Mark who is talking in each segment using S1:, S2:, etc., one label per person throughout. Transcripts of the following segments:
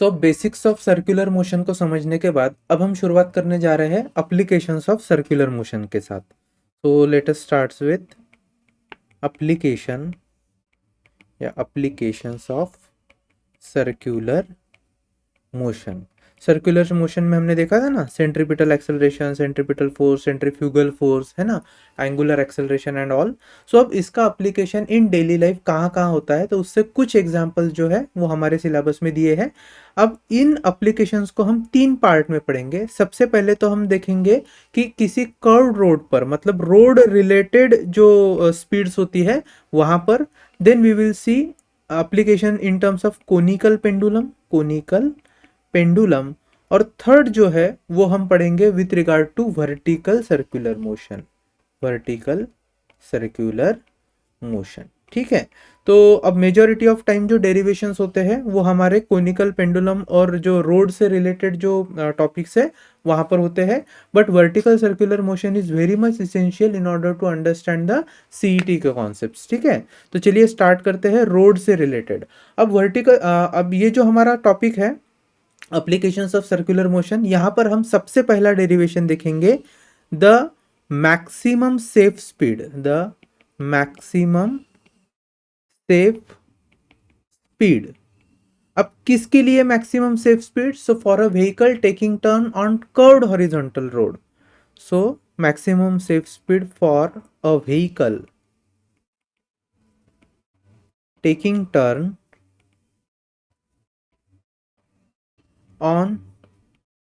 S1: So basics of circular motion को समझने के बाद अब हम शुरुआत करने जा रहे हैं अप्लीकेशंस ऑफ सर्कुलर मोशन के साथ। तो let us starts with application या applications of circular motion. Circular motion में हमने देखा था ना, centripetal acceleration, centripetal force, centrifugal force, है ना, angular acceleration and all. So अब इसका एप्लीकेशन इन डेली लाइफ कहाँ कहाँ होता है, तो उससे कुछ एग्जांपल जो है वो हमारे सिलेबस में दिए हैं। अब इन एप्लीकेशंस को हम 3 पार्ट में पढ़ेंगे। सबसे पहले तो हम देखेंगे कि किसी कर्व रोड पर, मतलब रोड रिलेटेड जो स्पीड्स होती है वहां पर, then we will see application in terms of conical pendulum, और थर्ड जो है वो हम पढ़ेंगे with regard to vertical circular motion. ठीक है, तो अब मेजॉरिटी ऑफ टाइम जो डेरिवेशंस होते हैं वो हमारे कोनिकल पेंडुलम और जो रोड से रिलेटेड जो टॉपिक्स है वहां पर होते हैं, but vertical circular motion is very much essential in order to understand the CET के कॉन्सेप्ट्स। ठीक है, तो चलिए स्टार्ट करते हैं रोड से रिलेटेड। अब ये जो हमारा टॉपिक है एप्लीकेशंस ऑफ सर्कुलर मोशन, यहां पर हम सबसे पहला डेरिवेशन देखेंगे, द मैक्सिमम सेफ स्पीड। अब किसके लिए maximum safe speed? So for a vehicle taking turn on curved horizontal road. So maximum safe speed for a vehicle taking turn on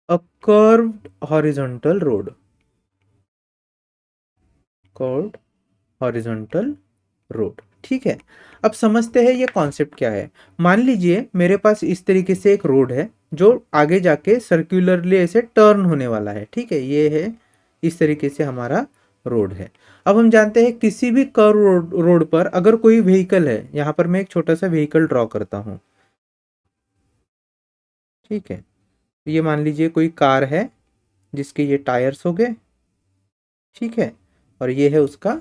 S1: a curved horizontal road, ठीक है। अब समझते हैं ये concept क्या है। मान लीजिए मेरे पास इस तरीके से एक रोड है जो आगे जाके सर्कुलरली ऐसे टर्न होने वाला है। ठीक है, ये है, इस तरीके से हमारा रोड है। अब हम जानते हैं किसी भी कर्व रोड पर अगर कोई व्हीकल है, यहां पर मैं एक छोटा सा व्हीकल ड्रॉ करता हूं। ठीक है, ये मान लीजिए कोई कार है जिसके ये टायर्स हो गए। ठीक है, और ये है उसका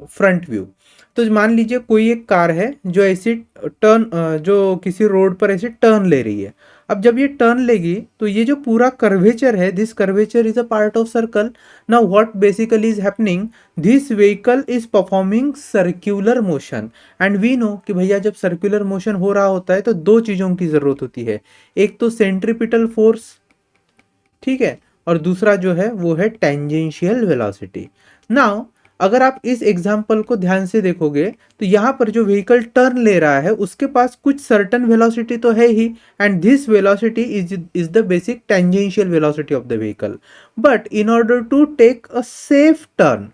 S1: फ्रंट व्यू। तो मान लीजिए कोई एक कार है जो ऐसी जो किसी रोड पर ऐसे टर्न ले रही है। अब जब ये टर्न लेगी तो ये जो पूरा कर्वेचर है, this curvature is a part of circle. Now what basically is happening, this vehicle is performing circular motion. And we know कि भैया जब सर्कुलर मोशन हो रहा होता है तो 2 चीजों की जरूरत होती है, एक तो सेंट्रीपिटल फोर्स, ठीक है, और दूसरा जो है वो है टेंजेंशियल वेलोसिटी। नाउ अगर आप इस एग्जांपल को ध्यान से देखोगे तो यहां पर जो व्हीकल टर्न ले रहा है उसके पास कुछ सर्टन वेलोसिटी तो है ही, and this velocity is the basic tangential velocity of the vehicle. But in order to take a safe turn,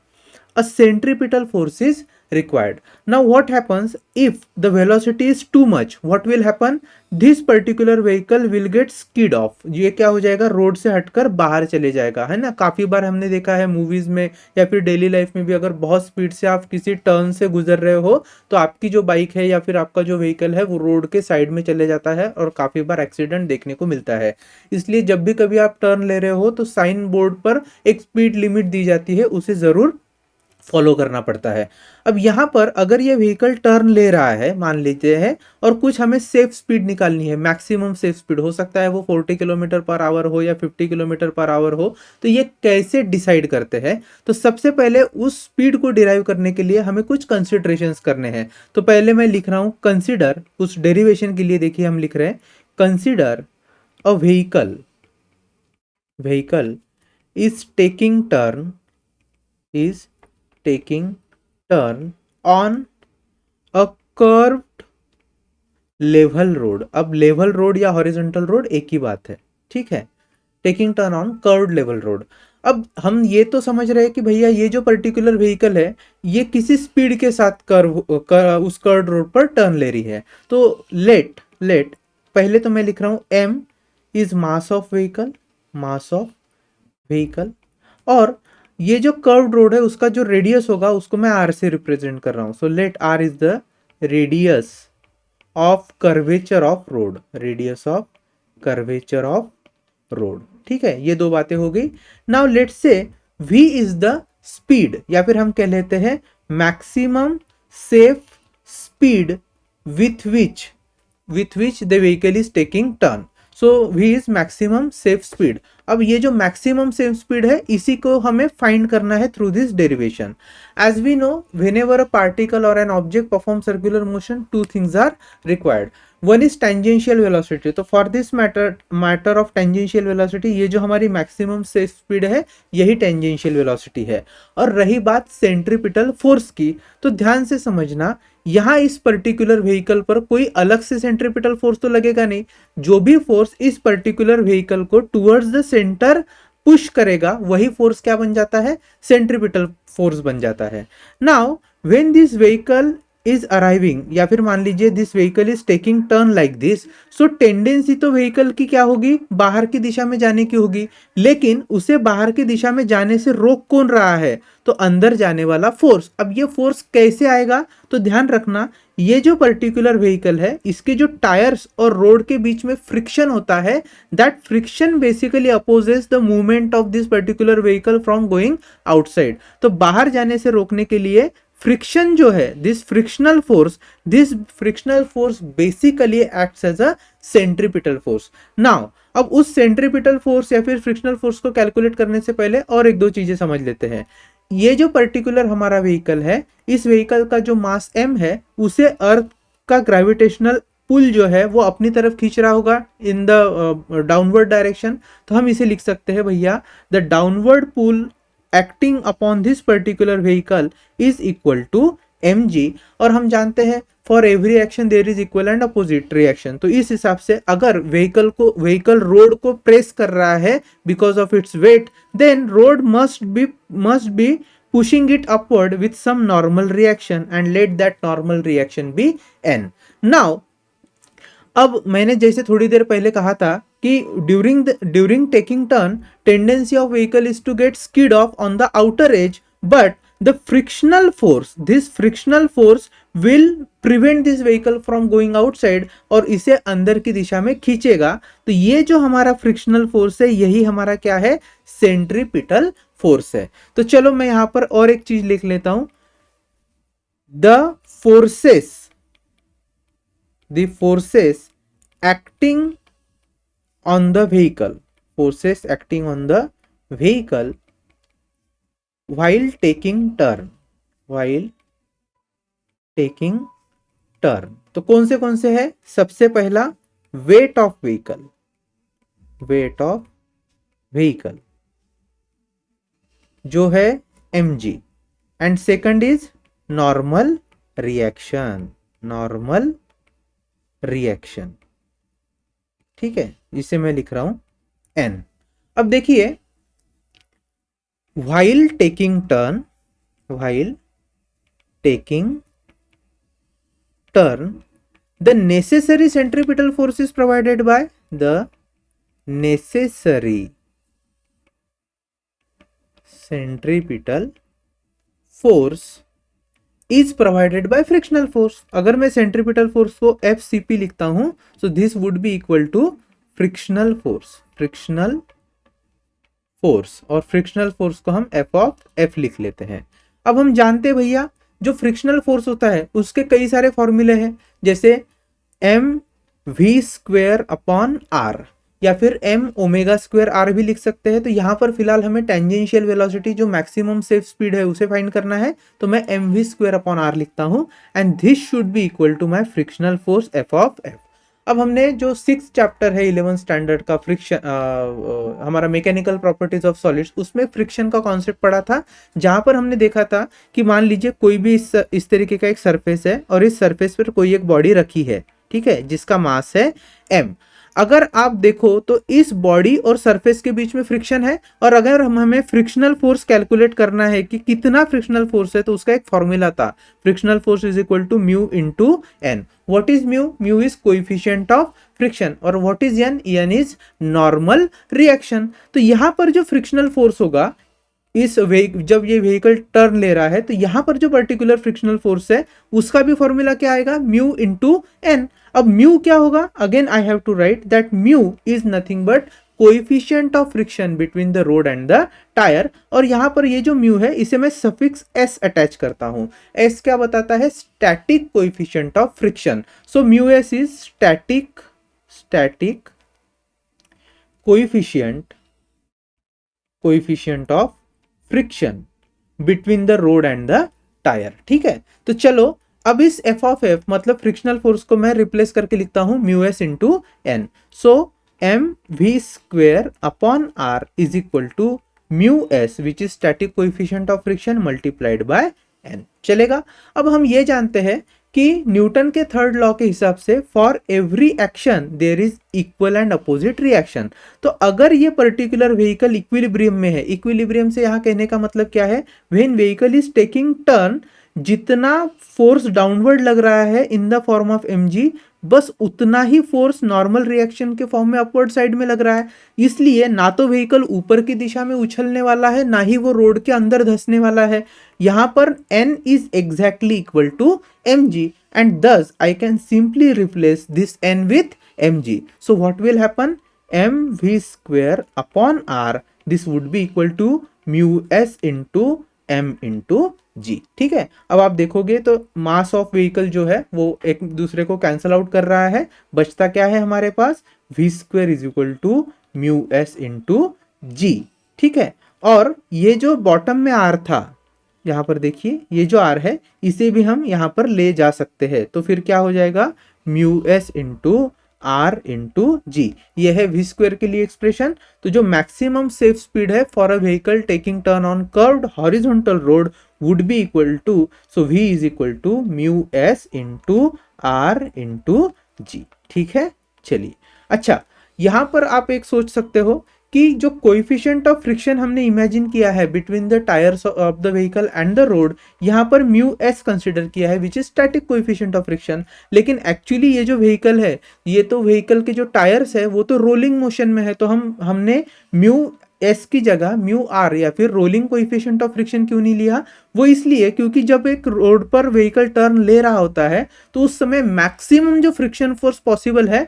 S1: a centripetal force is required. Now what happens if the velocity is too much? What will happen? This particular vehicle will get skid off. ये क्या हो जाएगा, road से हटकर बाहर चले जाएगा, है ना। काफी बार हमने देखा है मूवीज में या फिर डेली लाइफ में भी, अगर बहुत स्पीड से आप किसी टर्न से गुजर रहे हो तो आपकी जो बाइक है या फिर आपका जो व्हीकल है वो रोड के साइड में चले जाता है और काफी बार एक्सीडेंट देखने को मिलता है। इसलिए जब भी कभी आप टर्न ले रहे हो तो साइन बोर्ड पर एक स्पीड लिमिट दी जाती है, उसे जरूर फॉलो करना पड़ता है। अब यहां पर अगर ये व्हीकल टर्न ले रहा है, मान लेते हैं, और कुछ हमें सेफ स्पीड निकालनी है, मैक्सिमम सेफ स्पीड हो सकता है वो 40 किलोमीटर पर आवर हो या 50 किलोमीटर पर आवर हो, तो ये कैसे डिसाइड करते हैं? तो सबसे पहले उस स्पीड को डिराइव करने के लिए हमें कुछ कंसिडरेशंस करने हैं। तो पहले मैं लिख रहा हूं कंसिडर, उस डेरिवेशन के लिए देखिए हम लिख रहे हैं consider a vehicle is taking turn on a curved level road। अब लेवल रोड या हॉरिजॉन्टल रोड एक ही बात है, ठीक है। Taking turn on curved level road. अब हम ये तो समझ रहे हैं कि भैया ये जो पर्टिकुलर व्हीकल है ये किसी स्पीड के साथ उस कर्व्ड रोड पर टर्न ले रही है। तो लेट पहले तो मैं लिख रहा हूं m is mass of vehicle, और ये जो कर्व्ड रोड है उसका जो रेडियस होगा उसको मैं r से रिप्रेजेंट कर रहा हूं। So let r is the radius of curvature of road, ठीक है। ये 2 बातें हो गई। नाउ लेट से v इज द स्पीड, या फिर हम कह लेते हैं maximum safe speed with which with which the vehicle is taking turn. So v is maximum safe speed. अब ये जो मैक्सिमम सेफ स्पीड है इसी को हमें फाइंड करना है through this derivation. As we know, whenever a particle और an object perform circular motion, two things are required. One is tangential velocity. तो for this matter of tangential velocity, ये जो हमारी मैक्सिमम सेफ स्पीड है यही tangential velocity है. और रही बात सेंट्रीपिटल फोर्स की, तो ध्यान से समझना, यहाँ इस पर्टिकुलर व्हीकल पर कोई अलग से सेंट्रीपिटल फोर्स तो लगेगा नहीं. जो भी फोर्स इस पर्टिकुलर व्हीकल को टुवर्ड्स द सेंटर पुश करेगा वही फोर्स क्या बन जाता है, सेंट्रीपिटल फोर्स बन जाता है. Now when this vehicle is arriving, या फिर मान लीजिए this vehicle is taking turn like this, so tendency तो व्हीकल की क्या होगी, बाहर की दिशा में जाने की होगी. लेकिन उसे बाहर की दिशा में जाने से रोक कौन रहा है, तो अंदर जाने वाला फोर्स. अब ये फोर्स कैसे आएगा, तो ध्यान रखना, ये जो पर्टिकुलर व्हीकल है इसके जो टायर्स और रोड के बीच में फ्रिक्शन होता है, that friction basically opposes the movement of this particular vehicle from going outside. तो बाहर जाने से रोकने के लिए फ्रिक्शन जो है, this frictional force basically acts as a centripetal force. Now अब उस सेंट्रीपिटल फोर्स या फिर फ्रिक्शनल फोर्स को कैलकुलेट करने से पहले और एक दो चीजें समझ लेते हैं. ये जो पर्टिकुलर हमारा व्हीकल है, इस व्हीकल का जो मास m है उसे अर्थ का ग्रेविटेशनल पुल जो है वो अपनी तरफ खींच रहा होगा इन द डाउनवर्ड डायरेक्शन. तो हम इसे लिख सकते हैं भैया, the downward pull acting upon this particular vehicle is equal to mg. और हम जानते हैं for every action there is equal and opposite reaction. तो इस हिसाब से अगर व्हीकल रोड को प्रेस कर रहा है because of its weight, then road must be pushing it upward with some normal reaction and let that normal reaction be n. Now अब मैंने जैसे थोड़ी देर पहले कहा था कि during taking turn tendency of vehicle is to get skid off on the outer edge, but the frictional force will prevent this vehicle from going outside और इसे अंदर की दिशा में खींचेगा. तो ये जो हमारा फ्रिक्शनल फोर्स है यही हमारा क्या है, सेंट्रीपिटल फोर्स है. तो चलो मैं यहां पर और एक चीज लिख लेता हूं, the forces acting on the vehicle while taking turn. तो कौन से है, सबसे पहला वेट ऑफ व्हीकल जो है mg, and second is normal reaction. ठीक है, इसे मैं लिख रहा हूं n. अब देखिए, while taking turn, the necessary centripetal force is provided by frictional force. अगर मैं सेंट्रीपिटल फोर्स को FCP लिखता हूं, so this would be equal to frictional force, और फ्रिक्शनल फोर्स को हम f ऑफ f लिख लेते हैं. अब हम जानते हैं भैया, जो फ्रिक्शनल फोर्स होता है उसके कई सारे फॉर्मूले हैं, जैसे mv² अपॉन r या फिर m⍵² भी लिख सकते हैं. तो यहां पर फिलहाल हमें टेंजेंशियल वेलोसिटी जो मैक्सिमम सेफ स्पीड है उसे फाइंड करना है, तो मैं mv² अपॉन r लिखता हूं, and this should be equal to my frictional force f of f. अब हमने जो 6th चैप्टर है 11th स्टैंडर्ड का फ्रिक्शन, हमारा मैकेनिकल प्रॉपर्टीज ऑफ सॉलिड्स, उसमें फ्रिक्शन का कॉन्सेप्ट पढ़ा था, जहां पर हमने देखा था कि मान लीजिए कोई भी इस तरीके का एक सरफेस है और इस सरफेस पर कोई एक बॉडी रखी है, ठीक है, जिसका मास है m. अगर आप देखो तो इस बॉडी और सरफेस के बीच में फ्रिक्शन है, और अगर हमें फ्रिक्शनल फोर्स कैलकुलेट करना है कि कितना फ्रिक्शनल फोर्स है, तो उसका एक फॉर्मूला था, frictional force is equal to mu into N. What is mu? Mu is coefficient of friction, और what is N? N is normal reaction. तो यहां पर जो फ्रिक्शनल फोर्स होगा जब ये व्हीकल टर्न ले रहा है, तो यहां पर जो पर्टिकुलर फ्रिक्शनल फोर्स है उसका भी फॉर्मूला क्या आएगा, म्यू इनटू एन. अब म्यू क्या होगा? Again I have to write that mu is nothing but coefficient of friction between the road and the tyre. और यहाँ पर ये जो म्यू है इसे मैं सफिक्स एस अटैच करता हूँ। एस क्या बताता है? Static coefficient of friction. So mu s is static coefficient of friction between the road and the tyre. ठीक है, तो चलो अब इस एफ ऑफ एफ मतलब फ्रिक्शनल फोर्स को मैं रिप्लेस करके लिखता हूं mu S into n. So m we square upon r is equal to mu s which is static coefficient of friction multiplied by n. चलेगा। अब हम ये जानते हैं कि न्यूटन के थर्ड लॉ के हिसाब से for every action there is equal and opposite reaction. तो अगर ये पर्टिकुलर व्हीकल इक्विलिब्रियम में है, इक्विलिब्रियम से यहाँ कहने का मतलब क्या है? When vehicle is taking turn, जितना फोर्स डाउनवर्ड लग रहा है in the form of mg, बस उतना ही फोर्स नॉर्मल रिएक्शन के फॉर्म में अपवर्ड साइड में लग रहा है। इसलिए ना तो व्हीकल ऊपर की दिशा में उछलने वाला है, ना ही वो रोड के अंदर धंसने वाला है। यहाँ पर n is exactly equal to mg and thus I can simply replace this n with mg. So what will happen? mv square upon r, this would be equal to mu s into m into g। ठीक है, अब आप देखोगे तो मास of vehicle जो है वो एक दूसरे को कैंसल आउट कर रहा है। बचता क्या है हमारे पास? v square is equal to mu S into g. ठीक है, और ये जो बॉटम में r था, यहाँ पर देखिए ये जो r है इसे भी हम यहाँ पर ले जा सकते हैं। तो फिर क्या हो जाएगा? Mu S into r into g. ये है वी स्क्वेयर के लिए एक्सप्रेशन। तो जो मैक्सिमम सेफ स्पीड है for a vehicle taking turn on curved horizontal road would be equal to, so v is equal to mu S into r into g. ठीक है, चलिए। अच्छा, यहाँ पर आप एक सोच सकते हो कि जो कोएफिशिएंट ऑफ फ्रिक्शन हमने इमेजिन किया है between the tyres of the vehicle and the road, यहाँ पर म्यू एस कंसिडर किया है which is static coefficient of friction. लेकिन एक्चुअली ये जो व्हीकल है, ये तो व्हीकल के जो टायर्स है वो तो रोलिंग मोशन में है। तो हमने म्यू एस की जगह म्यू आर या फिर रोलिंग कोएफिशिएंट ऑफ फ्रिक्शन क्यों नहीं लिया? वो इसलिए क्योंकि जब एक रोड पर व्हीकल टर्न ले रहा होता है तो उस समय मैक्सिमम जो फ्रिक्शन फोर्स पॉसिबल है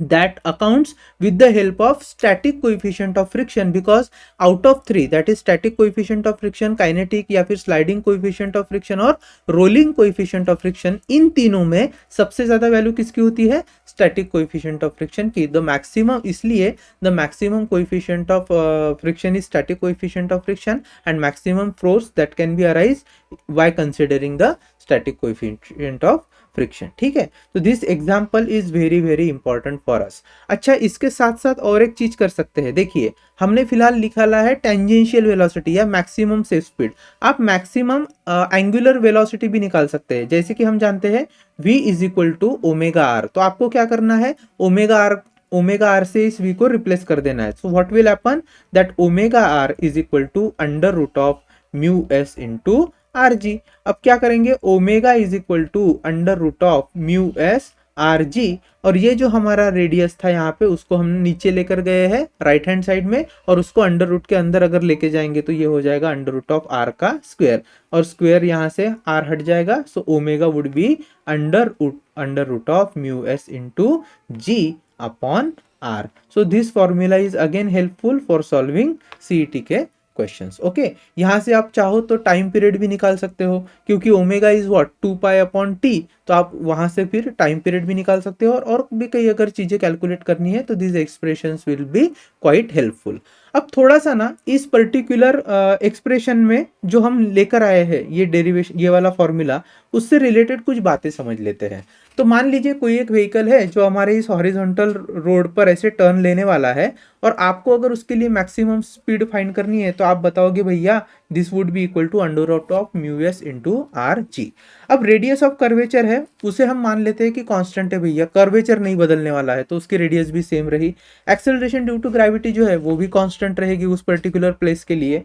S1: that accounts with the help of static coefficient of friction, because out of three, that is static coefficient of friction, kinetic या फिर sliding coefficient of friction और rolling coefficient of friction, इन तीनों में सबसे ज्यादा value किसकी होती है? static coefficient of friction की। the maximum, इसलिए the maximum coefficient of friction is static coefficient of friction and maximum force that can be arise by considering the static coefficient of friction. ठीक है, तो this example is very very important for us. अच्छा, इसके साथ साथ और एक चीज कर सकते हैं। देखिए, हमने फिलहाल निकाला है टेंजेंशियल वेलोसिटी या मैक्सिमम सेफ स्पीड। आप मैक्सिमम एंगुलर वेलोसिटी भी निकाल सकते हैं। जैसे कि हम जानते हैं v is equal to omega r, तो आपको क्या करना है? ओमेगा आर से इस v को रिप्लेस कर देना है। So what will happen? That omega r is equal to under root of mu S into r g. अब क्या करेंगे? Omega is equal to under root of mu S R G, और ये जो हमारा रेडियस था यहाँ पे उसको हम नीचे लेकर गए हैं राइट हैंड साइड में, और उसको अंडर रूट के अंदर अगर लेके जाएंगे तो ये हो जाएगा अंडर रूट ऑफ आर का स्क्वायर, और स्क्वायर यहाँ से आर हट जाएगा। So omega would be under root of mu S into g upon r. So this formula is again helpful for solving CET के क्वेश्चंस। ओके, यहाँ से आप चाहो तो टाइम पीरियड भी निकाल सकते हो, क्योंकि omega is what 2 pi upon T, तो आप वहां से फिर टाइम पीरियड भी निकाल सकते हो, और भी कई अगर चीजें कैलकुलेट करनी है तो this expressions will be quite helpful. अब थोड़ा सा ना इस पर्टिकुलर एक्सप्रेशन में जो हम लेकर आए हैं ये डेरिवेशन, ये वाला फॉर्मूला, उससे रिलेटेड कुछ बातें समझ लेते हैं। तो मान लीजिए कोई एक व्हीकल है जो हमारे इस हॉरिजॉन्टल रोड पर ऐसे टर्न लेने वाला है, और आपको अगर उसके लिए मैक्सिमम स्पीड फाइंड करनी है तो आप बताओगे भैया this would be equal to under root of mu S into r g. अब रेडियस ऑफ कर्वेचर है उसे हम मान लेते हैं कि कांस्टेंट है भैया, कर्वेचर नहीं बदलने वाला है तो उसकी रेडियस भी सेम रही। एक्सेलरेशन ड्यू टू ग्रेविटी जो है वो भी कांस्टेंट रहेगी उस पर्टिकुलर प्लेस के लिए।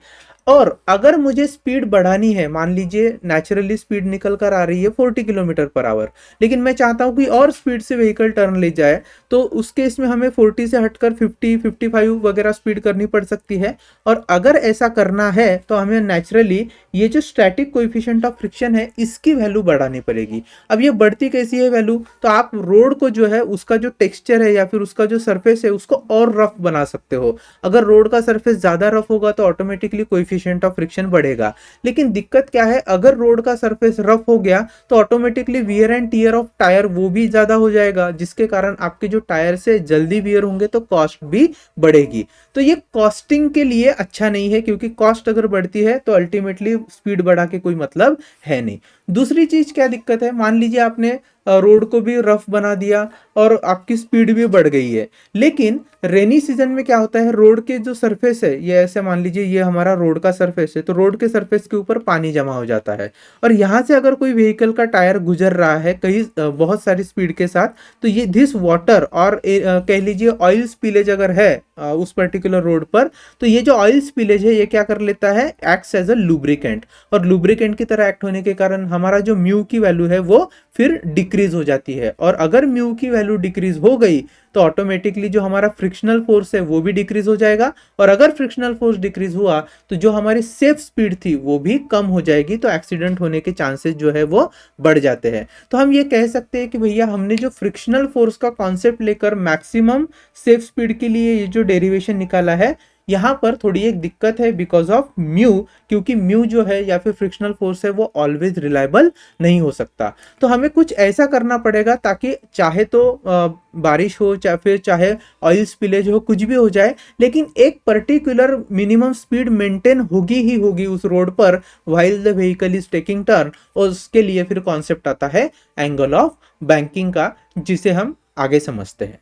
S1: और अगर मुझे स्पीड बढ़ानी है, मान लीजिए नेचुरली स्पीड निकल कर आ रही है 40 किलोमीटर पर आवर, लेकिन मैं चाहता हूं कि और स्पीड से व्हीकल टर्न ले जाए, तो उस केस में हमें 40 से हटकर 50, 55 वगैरह स्पीड करनी पड़ सकती है। और अगर ऐसा करना है तो हमें नेचुरली ये जो स्टैटिक कोएफिशिएंट ऑफ फ्रिक्शन है इसकी वैल्यू बढ़ानी पड़ेगी। अब ये बढ़ती कैसी है वैल्यू, तो आप रोड को जो है उसका जो टेक्सचर है या फिर उसका जो सरफेस है उसको और रफ बना सकते हो। अगर रोड का सरफेस ज्यादा रफ होगा तो ऑटोमेटिकली कोएफिशिएंट ऑफ फ्रिक्शन बढ़ेगा। लेकिन दिक्कत क्या है, अगर रोड का सरफेस रफ हो गया तो automatically wear and tier of tyre वो भी ज्यादा हो जाएगा, जिसके कारण आपके जो टायर से जल्दी वियर होंगे तो कॉस्ट भी बढ़ेगी। तो ये कॉस्टिंग के लिए अच्छा नहीं है, क्योंकि कॉस्ट अगर बढ़ती है तो अल्टीमेटली स्पीड बढ़ा के कोई मतलब है नहीं। दूसरी चीज क्या दिक्कत है, मान लीजिए आपने रोड को भी रफ बना दिया और आपकी स्पीड भी बढ़ गई है, लेकिन रेनी सीजन में क्या होता है, रोड के जो सरफेस है, ये ऐसे मान लीजिए ये हमारा रोड का सरफेस है, तो रोड के सरफेस के ऊपर पानी जमा हो जाता है, और यहाँ से अगर कोई व्हीकल का टायर गुजर रहा है कहीं बहुत सारी स्पीड के साथ, तो ये दिस वाटर और कह लीजिए ऑयल स्पिलेज अगर है उस पर्टिकुलर रोड पर, तो ये जो ऑयल स्पिलेज है ये क्या कर लेता है, एक्ट्स एज अ लुब्रिकेंट, और लुब्रिकेंट की तरह एक्ट होने के कारण हमारा जो म्यू की वैल्यू है वो फिर डिक्रीज हो जाती है। और अगर म्यू की वैल्यू डिक्रीज हो गई तो ऑटोमेटिकली जो हमारा फ्रिक्शनल फोर्स है वो भी डिक्रीज हो जाएगा, और अगर फ्रिक्शनल फोर्स डिक्रीज हुआ तो जो हमारी सेफ स्पीड थी वो भी कम हो जाएगी, तो एक्सीडेंट होने के चांसेस जो है वो बढ़ जाते हैं। तो हम ये कह सकते हैं कि भैया हमने जो फ्रिक्शनल फोर्स का कॉन्सेप्ट लेकर मैक्सिमम सेफ स्पीड के लिए ये जो डेरिवेशन निकाला है, यहाँ पर थोड़ी एक दिक्कत है बिकॉज ऑफ म्यू, क्योंकि म्यू जो है या फिर फ्रिक्शनल फोर्स है वो ऑलवेज रिलायबल नहीं हो सकता। तो हमें कुछ ऐसा करना पड़ेगा ताकि चाहे तो बारिश हो चाहे फिर चाहे ऑयल स्पिलेज हो, कुछ भी हो जाए, लेकिन एक पर्टिकुलर मिनिमम स्पीड मेंटेन होगी ही होगी उस रोड पर while the vehicle is taking turn. और उसके लिए फिर कॉन्सेप्ट आता है एंगल ऑफ बैंकिंग का, जिसे हम आगे समझते हैं।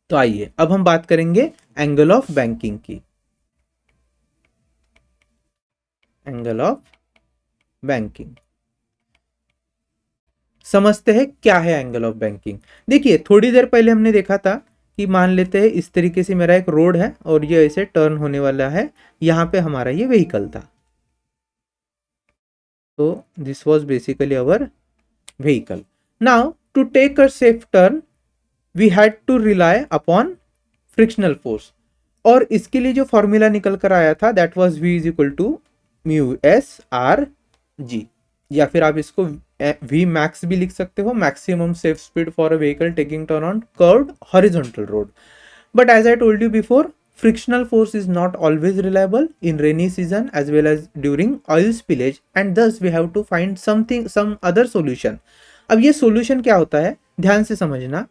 S1: तो आइए अब हम बात करेंगे एंगल ऑफ बैंकिंग की। एंगल ऑफ बैंकिंग समझते हैं क्या है एंगल ऑफ बैंकिंग। देखिए थोड़ी देर पहले हमने देखा था कि मान लेते हैं इस तरीके से मेरा एक रोड है और ये ऐसे टर्न होने वाला है, यहां पे हमारा ये व्हीकल था, तो this was basically our vehicle. Now to take a safe turn we had to rely upon frictional force, और इसके लिए जो फॉर्मूला निकल कर आया था that was v is equal to mu S R g, या फिर आप इसको v मैक्स भी लिख सकते हो, maximum safe speed for a vehicle taking turn on curved horizontal road. But as I told you before, frictional force is not always reliable in rainy season as well as during oil spillage, and thus we have to find some other solution। अब ये solution क्या होता है ध्यान से समझना।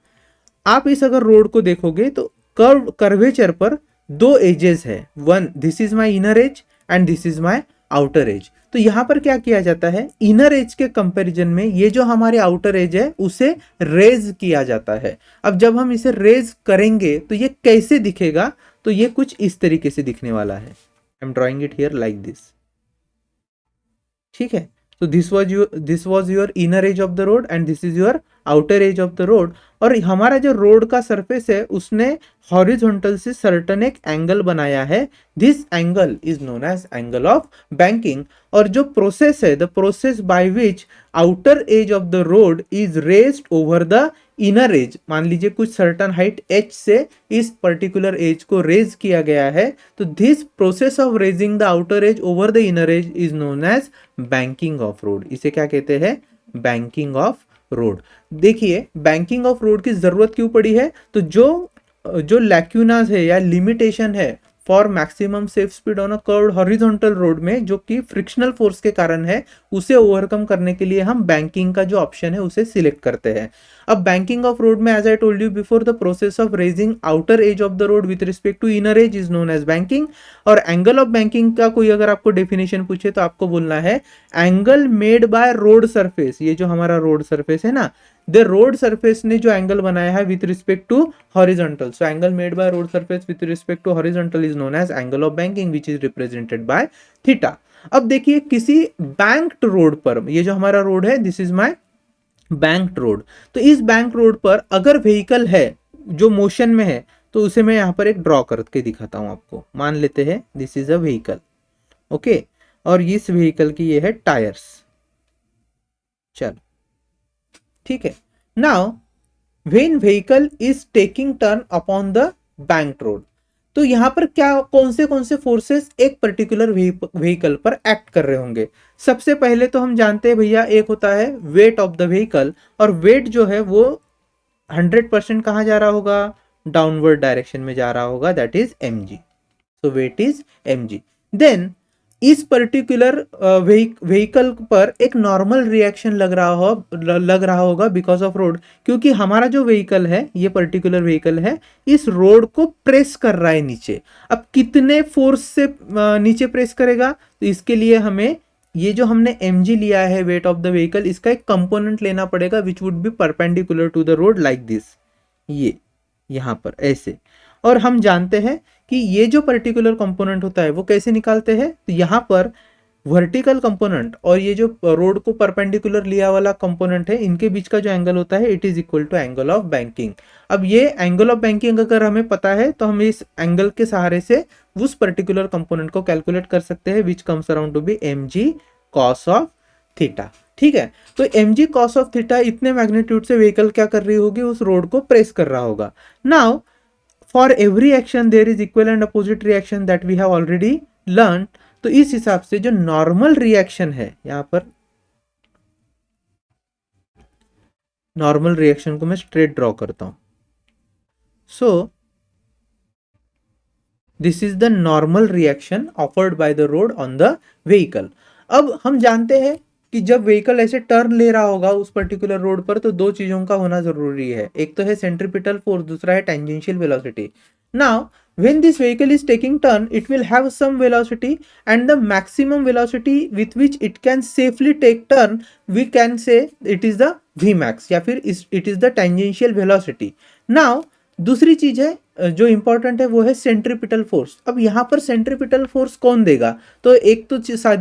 S1: आप इस अगर रोड को देखोगे तो कर्वेचर पर दो एजेस है, one this is my inner as and this is my outer as. तो यहां पर क्या किया जाता है, इनर एज के कंपैरिजन में ये जो हमारे आउटर एज है उसे रेज किया जाता है। अब जब हम इसे रेज करेंगे तो ये कैसे दिखेगा, तो ये कुछ इस तरीके से दिखने वाला है। आई am drawing it here like this, ठीक है। तो this was your inner as of the road and this is your outer edge of the road, और हमारा जो रोड का सरफेस है उसने हॉरिजॉन्टल से सर्टन एक एंगल बनाया है, this angle is known as angle of banking. और जो प्रोसेस है, the process by which outer edge of the road is raised over the inner edge, मान लीजिए कुछ सर्टन हाइट h से इस पर्टिकुलर एज को रेज किया गया है, तो this process of raising the outer edge over the inner edge is known as banking of road. इसे क्या कहते हैं, बैंकिंग ऑफ रोड। देखिए बैंकिंग ऑफ रोड की जरूरत क्यों पड़ी है, तो जो लैक्यूनास है या लिमिटेशन है for maximum safe speed on a curved horizontal road में, जो कि फ्रिक्शनल फोर्स के कारण है, उसे ओवरकम करने के लिए हम बैंकिंग का जो ऑप्शन है उसे सिलेक्ट करते हैं। अब बैंकिंग ऑफ रोड में as I told you before, the process of raising outer edge of the road with respect to inner edge is known as banking. और एंगल ऑफ बैंकिंग का कोई अगर आपको डेफिनेशन पूछे तो आपको बोलना है angle made by road surface. ये जो हमारा रोड सरफेस है ना, द रोड सरफेस ने जो एंगल बनाया है with respect to horizontal, so angle made by road surface with respect to horizontal is known as angle of banking which is represented by theta. अब देखिए किसी banked road पर, ये जो हमारा रोड है this is my banked road, तो इस बैंक रोड पर अगर व्हीकल है जो मोशन में है तो उसे मैं यहां पर एक ड्रॉ करके दिखाता हूं आपको। मान लेते हैं this is a vehicle, okay, और इस व्हीकल की ये है टायर्स। चल ठीक है। Now when vehicle is taking turn upon the bank road, तो यहां पर क्या कौन से फोर्सेस एक पर्टिकुलर व्हीकल पर एक्ट कर रहे होंगे। सबसे पहले तो हम जानते हैं भैया, एक होता है वेट ऑफ द व्हीकल, और वेट जो है वो 100% कहाँ जा रहा होगा, डाउनवर्ड डायरेक्शन में जा रहा होगा, that is mg। So weight is mg। Then इस पर्टिकुलर व्हीकल पर एक नॉर्मल रिएक्शन लग रहा होगा बिकॉज ऑफ रोड, क्योंकि हमारा जो व्हीकल है, ये पर्टिकुलर व्हीकल है, इस रोड को प्रेस कर रहा है नीचे। अब कितने फोर्स से नीचे प्रेस करेगा, तो इसके लिए हमें ये जो हमने mg लिया है वेट ऑफ द व्हीकल, इसका एक कंपोनेंट लेना पड़ेगा which would be perpendicular to the road like this, ये यहां पर ऐसे। और हम जानते हैं कि ये जो पर्टिकुलर कंपोनेंट होता है वो कैसे निकालते हैं, तो यहाँ पर वर्टिकल कंपोनेंट और ये जो रोड को परपेंडिकुलर लिया वाला कंपोनेंट है, इनके बीच का जो एंगल होता है it is equal to angle of banking. अब ये एंगल ऑफ बैंकिंग अगर हमें पता है तो हम इस एंगल के सहारे से उस पर्टिकुलर कंपोनेंट को कैलकुलेट कर सकते हैं, which comes around to be mg cos of theta. ठीक है, तो mg cos ऑफ थीटा इतने मैग्नीट्यूड से व्हीकल क्या कर रही होगी, उस रोड को प्रेस कर रहा होगा। Now for every action there is equal and opposite reaction that we have already learn. तो इस हिसाब से जो नॉर्मल रिएक्शन है, यहां पर नॉर्मल रिएक्शन को मैं स्ट्रेट ड्रॉ करता हूं। सो this is the normal reaction offered by the road on the vehicle. अब हम जानते हैं कि जब व्हीकल ऐसे टर्न ले रहा होगा उस पर्टिकुलर रोड पर, तो दो चीजों का होना जरूरी है, एक तो है सेंट्रीपिटल फोर्स, दूसरा है tangential velocity. Now when this vehicle is taking turn, it will have some velocity, and the maximum velocity with which it can safely take turn, we can say it is the vmax, या फिर it is the tangential velocity। now दूसरी चीज है जो important है वो है centripetal force. अब यहाँ पर सेंट्रीपिटल फोर्स कौन देगा, तो एक तो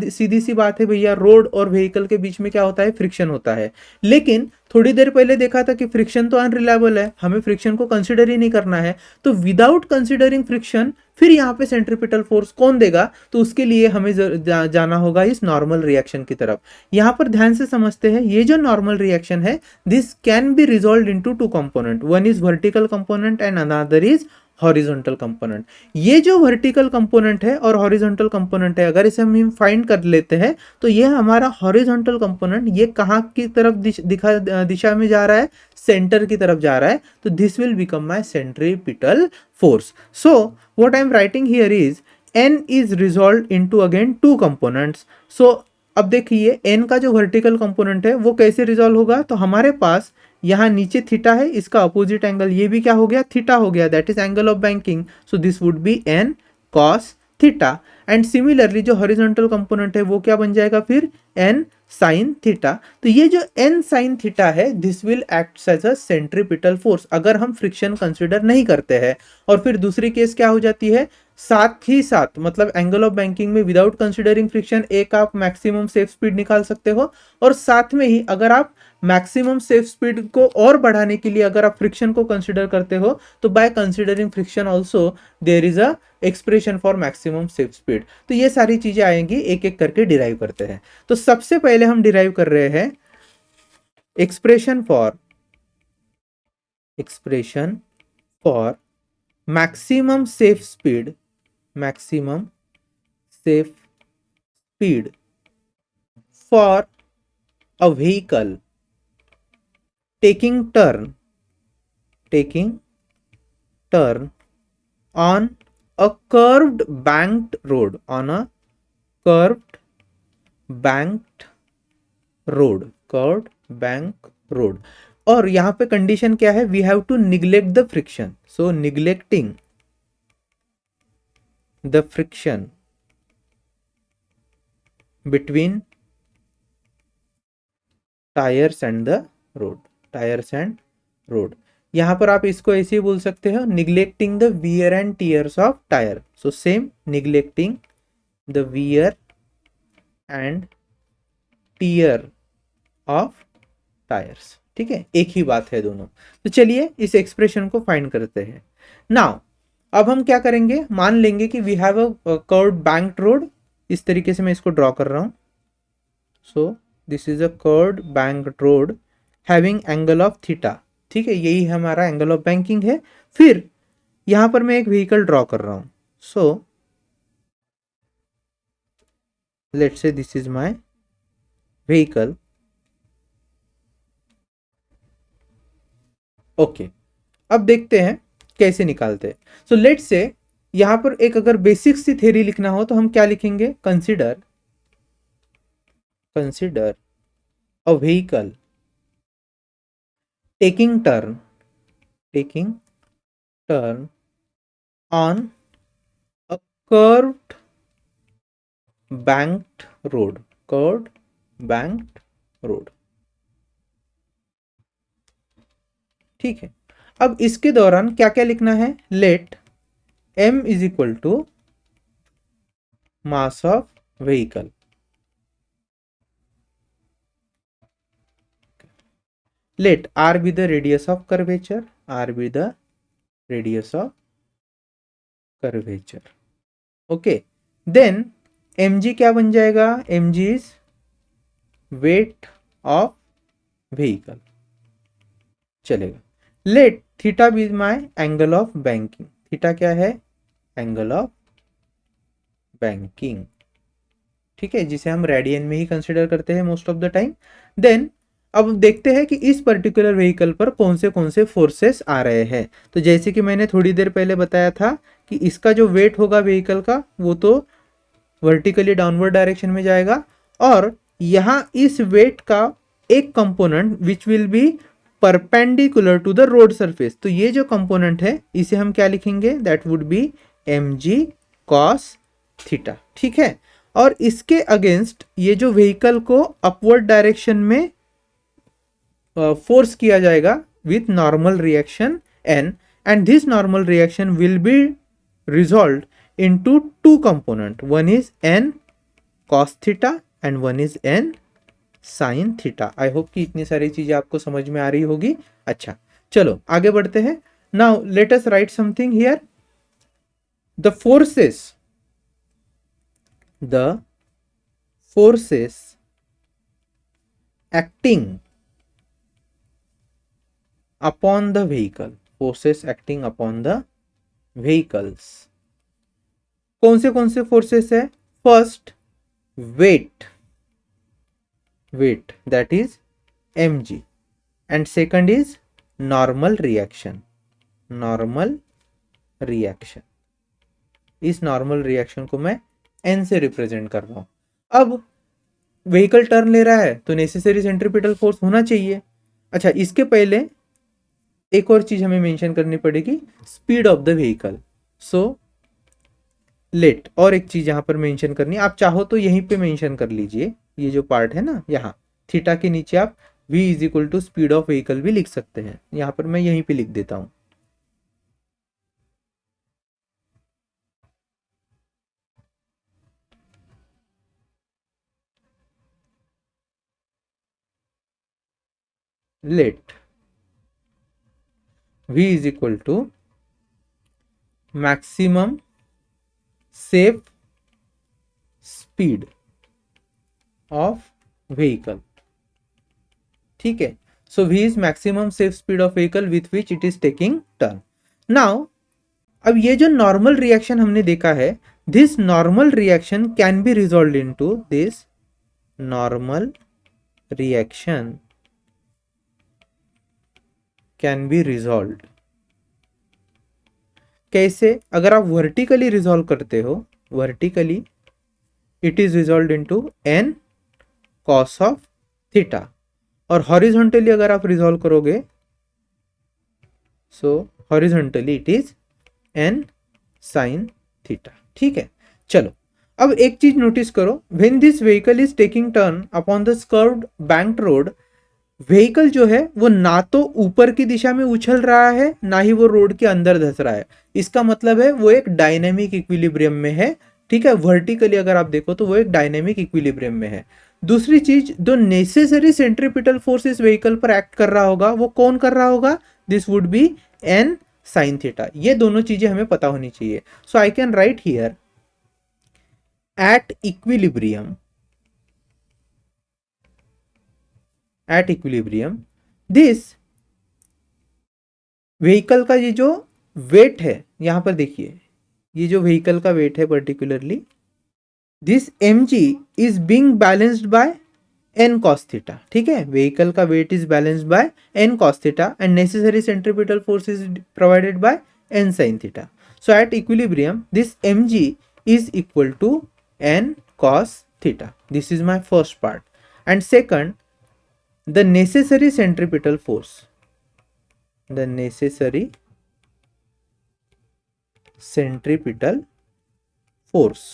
S1: सीधी सी बात है भैया, रोड और व्हीकल के बीच में क्या होता है, फ्रिक्शन होता है। लेकिन थोड़ी देर पहले देखा था कि फ्रिक्शन तो अनरिलायबल है, हमें फ्रिक्शन को कंसिडर ही नहीं करना है। तो विदाउट कंसिडरिंग फ्रिक्शन फिर यहाँ पे सेंट्रीपिटल फोर्स कौन देगा, तो उसके लिए हमें जाना होगा इस नॉर्मल रिएक्शन की तरफ। यहाँ पर ध्यान से समझते हैं, ये जो नॉर्मल रिएक्शन है this can be resolve into two component, one is vertical component and another is horizontal component. ये जो वर्टिकल कंपोनेंट है और हॉरिजॉन्टल कंपोनेंट है, अगर इसे हम फाइंड कर लेते हैं तो ये हमारा हॉरिजॉन्टल कंपोनेंट ये कहाँ की तरफ दिशा में जा रहा है, सेंटर की तरफ जा रहा है। तो this will become my centripetal force. So what I am writing here is n is resolve into again two components. So अब देखिए n का जो वर्टिकल कंपोनेंट है वो कैसे रिजॉल्व होगा, तो हमारे पास यहाँ नीचे थीटा है, इसका अपोजिट एंगल ये भी क्या हो गया, थीटा हो गया, that is angle of banking. So this would be n cos theta. And similarly जो हॉरिजॉन्टल कंपोनेंट है वो क्या बन जाएगा फिर n sin थीटा। तो ये जो n sin थीटा है this will act as a centripetal force अगर हम फ्रिक्शन कंसिडर नहीं करते हैं। और फिर दूसरी केस क्या हो जाती है, साथ ही साथ मतलब एंगल ऑफ बैंकिंग में विदाउट कंसिडरिंग फ्रिक्शन एक आप मैक्सिमम सेफ स्पीड निकाल सकते हो, और साथ में ही अगर आप मैक्सिमम सेफ स्पीड को और बढ़ाने के लिए अगर आप फ्रिक्शन को कंसिडर करते हो तो by considering friction also there is a expression for maximum safe speed. तो ये सारी चीजें आएंगी, एक एक करके डिराइव करते हैं। तो सबसे पहले हम डिराइव कर रहे हैं expression for maximum safe speed for a vehicle taking turn on a curved banked road, और यहां पे कंडीशन क्या है, we have to neglect the friction. So neglecting the friction between tyres and the road. यहां पर आप इसको ऐसे ही बोल सकते हो, neglecting the wear and tears of tyre. So same, neglecting the wear and tear of tyres. ठीक है, एक ही बात है दोनों। तो चलिए इस एक्सप्रेशन को फाइंड करते हैं। नाउ अब हम क्या करेंगे, मान लेंगे कि we have a curved banked road इस तरीके से मैं इसको ड्रॉ कर रहा हूँ। So this is a curved bank road having angle of theta. ठीक है, यही हमारा एंगल ऑफ बैंकिंग है। फिर यहां पर मैं एक व्हीकल ड्रॉ कर रहा हूं। So let's say this is my vehicle. Okay, अब देखते हैं कैसे निकालते हैं। सो लेट्स से यहां पर एक अगर बेसिक सी थ्योरी लिखना हो तो हम क्या लिखेंगे, consider a vehicle taking turn on a curved banked road। ठीक है, अब इसके दौरान क्या क्या लिखना है, let m is equal to mass of vehicle, let r be the radius of curvature, okay. Then mg क्या बन जाएगा, mg is weight of vehicle, चलेगा। Let theta be my angle of banking, theta क्या है, angle of banking. ठीक है, जिसे हम रेडियन में ही कंसिडर करते हैं most of the time. Then अब देखते हैं कि इस पर्टिकुलर व्हीकल पर कौन से फोर्सेस आ रहे हैं। तो जैसे कि मैंने थोड़ी देर पहले बताया था कि इसका जो वेट होगा व्हीकल का वो तो वर्टिकली डाउनवर्ड डायरेक्शन में जाएगा, और यहाँ इस वेट का एक component which will be perpendicular to the road surface. तो ये जो कंपोनेंट है इसे हम क्या लिखेंगे, that would be mg cos theta. ठीक है, और इसके अगेंस्ट ये जो व्हीकल को अपवर्ड डायरेक्शन में फोर्स किया जाएगा with normal reaction n, and this normal reaction will be resolve into two component, one is n cos theta and one is n sin theta. I hope कि इतनी सारी चीजें आपको समझ में आ रही होगी। अच्छा, चलो आगे बढ़ते हैं। Now let us right something here, the forces acting upon the vehicle, forces acting upon the vehicles, कौन से फोर्सेस है, first weight that is mg, and second is normal reaction। इस नॉर्मल रिएक्शन को मैं n से represent कर रहा हूं। अब व्हीकल टर्न ले रहा है तो नेसेसरी सेंट्रीपिटल फोर्स होना चाहिए। अच्छा, इसके पहले एक और चीज हमें मेंशन करनी पड़ेगी, speed of the vehicle. So let, और एक चीज यहां पर मेंशन करनी, आप चाहो तो यहीं पे मेंशन कर लीजिए, ये जो पार्ट है ना यहाँ थीटा के नीचे आप v is equal to speed of vehicle भी लिख सकते हैं। यहां पर मैं यहीं पे लिख देता हूं। Let v is equal to maximum safe speed of vehicle. ठीक है, so v is maximum safe speed of vehicle with which it is taking turn. Now अब ये जो नॉर्मल रिएक्शन हमने देखा है, this normal reaction can be resolve into this normal reaction can be resolve. कैसे, अगर आप वर्टिकली रिजॉल्व करते हो, vertically it is resolve into n cos of theta, और हॉरिजॉन्टली अगर आप रिजॉल्व करोगे, so horizontally it is n sin theta. ठीक है, चलो अब एक चीज नोटिस करो, when this vehicle is taking turn upon the curved banked road, vehicle जो है वो ना तो ऊपर की दिशा में उछल रहा है, ना ही वो रोड के अंदर धंस रहा है। इसका मतलब है वो एक डायनेमिक इक्विलिब्रियम में है। ठीक है, वर्टिकली अगर आप देखो तो वो एक डायनेमिक इक्विलिब्रियम में है। दूसरी चीज, जो नेसेसरी सेंट्रीपिटल फोर्स इस व्हीकल पर एक्ट कर रहा होगा वो कौन कर रहा होगा, this would be n sin theta. ये दोनों चीजें हमें पता होनी चाहिए। So I can write here at equilibrium this vehicle का ये जो वेट है, यहां पर देखिए ये जो व्हीकल का वेट है particularly, this mg is being balanced by n cos theta. ठीक है, व्हीकल का weight is balanced by n cos theta and necessary centripetal force is provided by n sin theta. So at equilibrium this mg is equal to n cos theta. This is my first part. And second, the necessary centripetal force. The necessary centripetal force.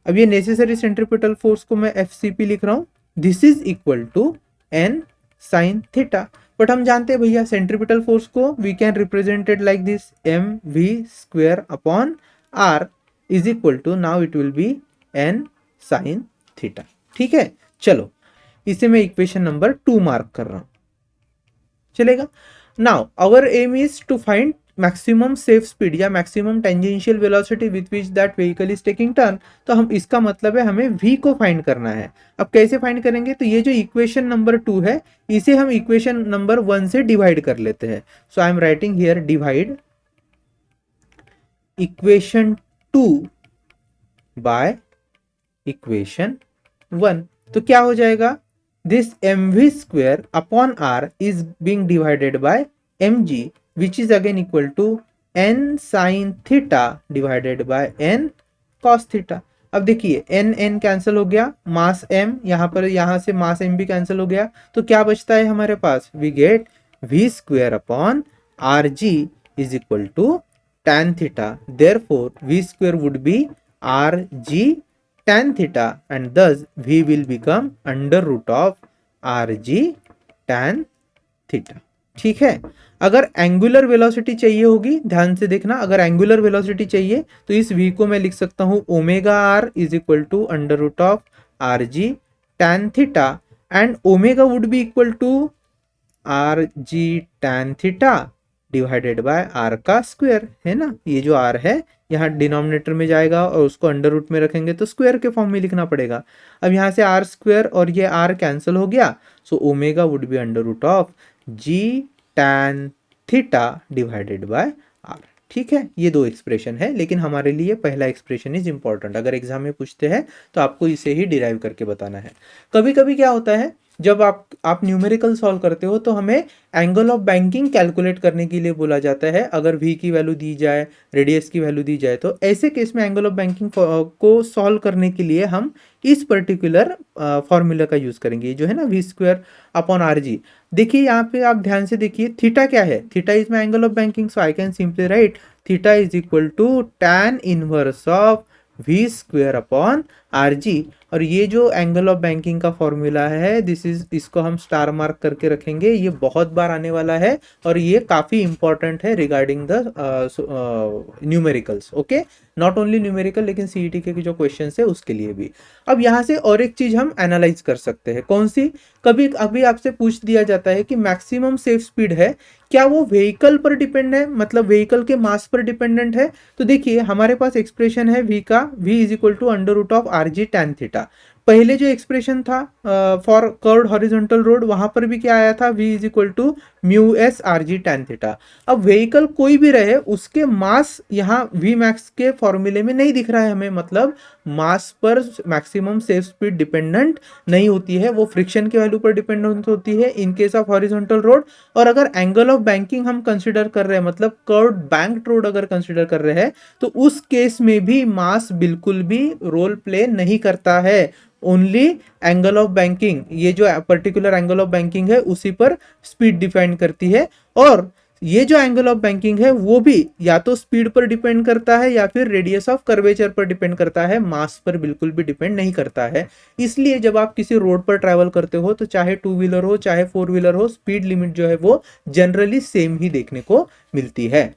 S1: अब ये necessary centripetal force को मैं FCP लिख रहा हूं. This is equal to n sin theta. But हम जानते हैं भैया सेंट्रीपिटल फोर्स को we can represented like this mv square upon r is equal to, now it will be n sin theta. ठीक है, चलो इसे मैं इक्वेशन नंबर 2 मार्क कर रहा हूं, चलेगा। Now our aim is to find maximum safe speed या maximum tangential velocity with which that vehicle is taking turn. तो हम इसका मतलब है हमें v को फाइंड करना है। अब कैसे फाइंड करेंगे, तो ये जो इक्वेशन नंबर 2 है इसे हम इक्वेशन नंबर 1 से डिवाइड कर लेते हैं। So I am writing here divide equation 2 by equation 1। तो क्या हो जाएगा, this mv square upon r is being divided by mg which is again equal to n sin theta divided by n cos theta। अब देखिए n cancel हो गया, मास m यहाँ पर, यहाँ से मास m भी कैंसिल हो गया, तो क्या बचता है हमारे पास, we get v square upon R G is equal to tan theta। therefore v square would be rg tan theta and thus v will become under root of rg tan theta। ठीक है, अगर angular velocity चाहिए होगी, ध्यान से देखना, अगर angular velocity चाहिए तो इस v को मैं लिख सकता हूं omega r is equal to under root of R G tan theta and omega would be equal to are G tan theta divided by r का स्क्वायर, है ना। ये जो r है यहाँ डिनोमिनेटर में जाएगा और उसको अंडर रूट में रखेंगे तो स्क्वायर के फॉर्म में लिखना पड़ेगा। अब यहाँ से r स्क्वायर और ये r कैंसिल हो गया, so omega would be under root of G tan theta divided by R. ठीक है, ये दो एक्सप्रेशन है, लेकिन हमारे लिए पहला एक्सप्रेशन इज इंपॉर्टेंट। अगर एग्जाम में पूछते हैं तो आपको इसे ही डिराइव करके बताना है। कभी कभी क्या होता है, जब आप न्यूमेरिकल सॉल्व करते हो तो हमें एंगल ऑफ बैंकिंग कैलकुलेट करने के लिए बोला जाता है। अगर v की वैल्यू दी जाए, रेडियस की वैल्यू दी जाए, तो ऐसे केस में एंगल ऑफ बैंकिंग को सॉल्व करने के लिए हम इस पर्टिकुलर फॉर्मूला का यूज करेंगे, जो है ना v square upon R G. देखिए यहाँ पे आप ध्यान से देखिए, थीटा क्या है, theta is my angle of banking, so I can simply write theta is equal to tan inverse of v square upon R G. और ये जो एंगल ऑफ बैंकिंग का फॉर्मूला है, दिस इज, इसको हम स्टार मार्क करके रखेंगे, ये बहुत बार आने वाला है और ये काफी इंपॉर्टेंट है regarding the numericals. Okay, not only numerical लेकिन सीईटी के जो क्वेश्चन है उसके लिए भी। अब यहाँ से और एक चीज हम एनालाइज कर सकते हैं, कौन सी, कभी अभी आपसे पूछ दिया जाता है कि मैक्सिमम सेफ स्पीड है, क्या वो व्हीकल पर डिपेंड है, मतलब व्हीकल के मास पर डिपेंडेंट है। तो देखिए हमारे पास एक्सप्रेशन है v का, v is equal to under root of R G tan theta. पहले जो एक्सप्रेशन था फॉर कर्व्ड हॉरिजॉन्टल रोड, वहां पर भी क्या आया था, v is equal to mu S R G tan theta. अब व्हीकल कोई भी रहे, उसके मास यहाँ v मैक्स के फॉर्मूले में नहीं दिख रहा है हमें, मतलब मास पर मैक्सिमम सेफ स्पीड डिपेंडेंट नहीं होती है, वो फ्रिक्शन के वैल्यू पर डिपेंडेंट होती है in case of horizontal road. और अगर एंगल ऑफ बैंकिंग हम कंसिडर कर रहे हैं, मतलब कर्व्ड बैंक्ड रोड अगर कंसिडर कर रहे हैं, तो उस केस में भी मास बिल्कुल भी रोल प्ले नहीं करता है, ओनली एंगल ऑफ बैंकिंग, ये जो पर्टिकुलर एंगल ऑफ बैंकिंग है उसी पर स्पीड डिपेंड करती है। और ये जो एंगल ऑफ बैंकिंग है वो भी या तो स्पीड पर डिपेंड करता है या फिर रेडियस ऑफ कर्वेचर पर डिपेंड करता है, मास पर बिल्कुल भी डिपेंड नहीं करता है। इसलिए जब आप किसी रोड पर ट्रैवल करते हो तो चाहे 2 व्हीलर हो चाहे 4 व्हीलर हो, स्पीड लिमिट जो है वो जनरली सेम ही देखने को मिलती है।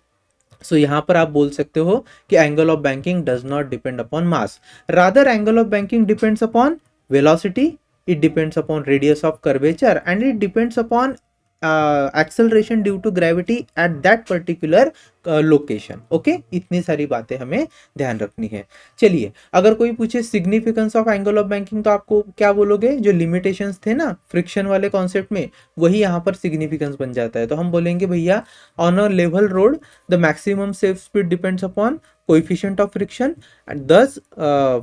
S1: सो यहाँ पर आप बोल सकते हो कि angle of banking does not depend upon mass, rather angle of banking depends upon velocity, it depends upon radius of curvature and it depends upon acceleration due to gravity at that particular location. Okay, इतनी सारी बातें हमें ध्यान रखनी है। चलिए, अगर कोई पूछे significance of angle of banking तो आपको क्या बोलोगे? जो लिमिटेशंस थे ना फ्रिक्शन वाले कॉन्सेप्ट में, वही यहाँ पर सिग्निफिकेंस बन जाता है। तो हम बोलेंगे भैया, on a level road the maximum safe speed depends upon coefficient of friction and this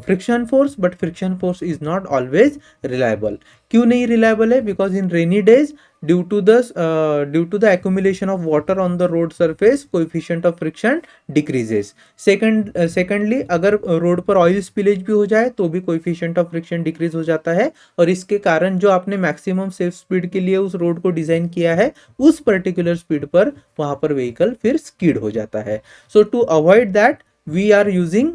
S1: friction force, but friction force is not always reliable. क्यों नहीं रिलायबल है? Because in rainy days due to the accumulation of water on the road surface, coefficient of friction decreases. Secondly, अगर road पर oil spillage भी हो जाए तो भी कोएफिशिएंट ऑफ फ्रिक्शन डिक्रीज हो जाता है, और इसके कारण जो आपने मैक्सिमम सेफ स्पीड के लिए उस रोड को डिजाइन किया है, उस पर्टिकुलर स्पीड पर वहां पर व्हीकल फिर स्किड हो जाता है। So to avoid that we are using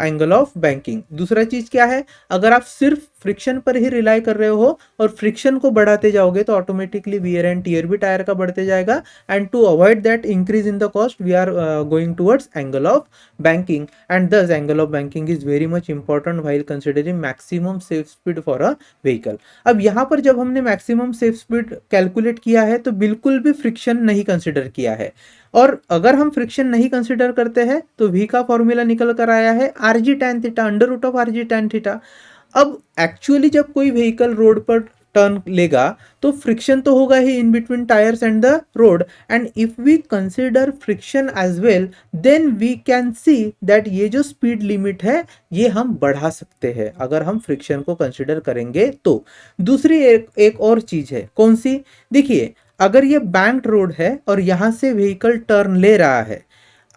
S1: angle of banking. दूसरा चीज क्या है? अगर आप सिर्फ फ्रिक्शन पर ही रिलाई कर रहे हो और फ्रिक्शन को बढ़ाते जाओगे तो ऑटोमेटिकली वियर एंड टियर भी टायर का बढ़ते जाएगा, and to avoid that increase in the cost we are going towards angle of banking, and this angle of banking is very much important while considering maximum safe speed for a vehicle. अब यहाँ पर जब हमने maximum safe speed calculate किया है तो बिल्कुल भी फ्रिक्शन नहीं कंसिडर किया है, और अगर हम फ्रिक्शन नहीं कंसिडर करते हैं तो v का फॉर्मूला निकल कर आया है RG tan theta, under root of RG tan theta. अब एक्चुअली जब कोई व्हीकल रोड पर टर्न लेगा तो फ्रिक्शन तो होगा ही in between tyres and the road, and if we consider friction as well then we can see that ये जो स्पीड लिमिट है ये हम बढ़ा सकते हैं अगर हम फ्रिक्शन को कंसिडर करेंगे तो। दूसरी एक और चीज है, कौन सी? देखिए, अगर ये बैंक्ड रोड है और यहां से व्हीकल टर्न ले रहा है,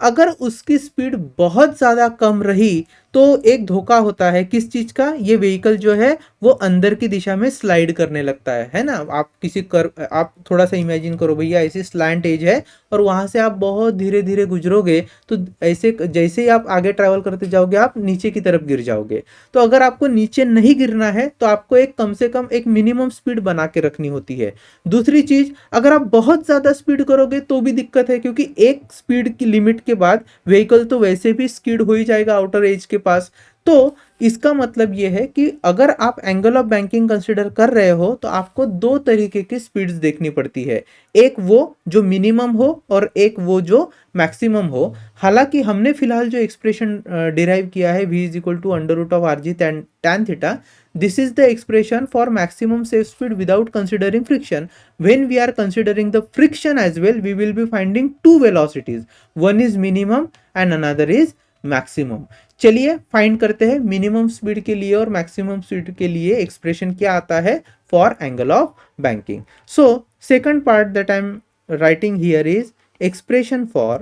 S1: अगर उसकी स्पीड बहुत ज्यादा कम रही तो एक धोखा होता है किस चीज का? ये व्हीकल जो है वो अंदर की दिशा में स्लाइड करने लगता है ना। आप थोड़ा सा इमेजिन करो भैया, ऐसी स्लैंट एज है और वहां से आप बहुत धीरे धीरे गुजरोगे तो ऐसे जैसे ही आप आगे ट्रैवल करते जाओगे आप नीचे की तरफ गिर जाओगे। तो अगर आपको नीचे नहीं गिरना है तो आपको एक कम से कम एक मिनिमम स्पीड बना के रखनी होती है। दूसरी चीज, अगर आप बहुत ज्यादा स्पीड करोगे तो भी दिक्कत है, क्योंकि एक स्पीड की लिमिट के बाद व्हीकल तो वैसे भी स्किड हो ही जाएगा आउटर एज के पास। तो इसका मतलब यह है कि अगर आप एंगल ऑफ बैंकिंग कंसिडर कर रहे हो तो आपको दो तरीके की स्पीड्स देखनी पड़ती है, एक वो जो मिनिमम हो और एक वो जो मैक्सिमम हो। हालांकि हमने फिलहाल जो एक्सप्रेशन डिराइव किया है v is equal to under root of R G tan theta, this is the expression for maximum safe speed without considering friction. When we are considering the friction as well, we will be finding two velocities, one is minimum and another is maximum. चलिए find करते हैं minimum speed के लिए और maximum speed के लिए expression क्या आता है for angle of banking. So second part that I am writing here is expression for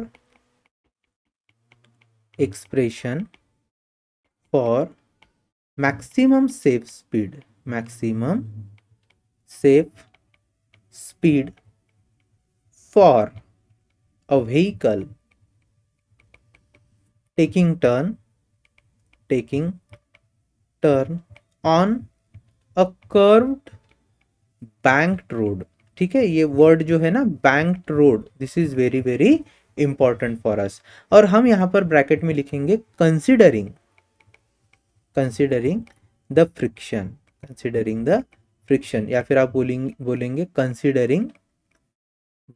S1: maximum safe speed for a vehicle taking turn on a curved banked road। ठीक है, ये word जो है ना banked road, this is very very important for us. और हम यहां पर ब्रैकेट में लिखेंगे कंसिडरिंग द फ्रिक्शन, या फिर आप बोलेंगे considering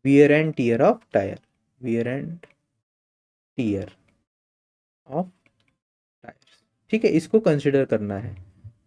S1: wear and tier of tyre, ठीक है, इसको कंसिडर करना है।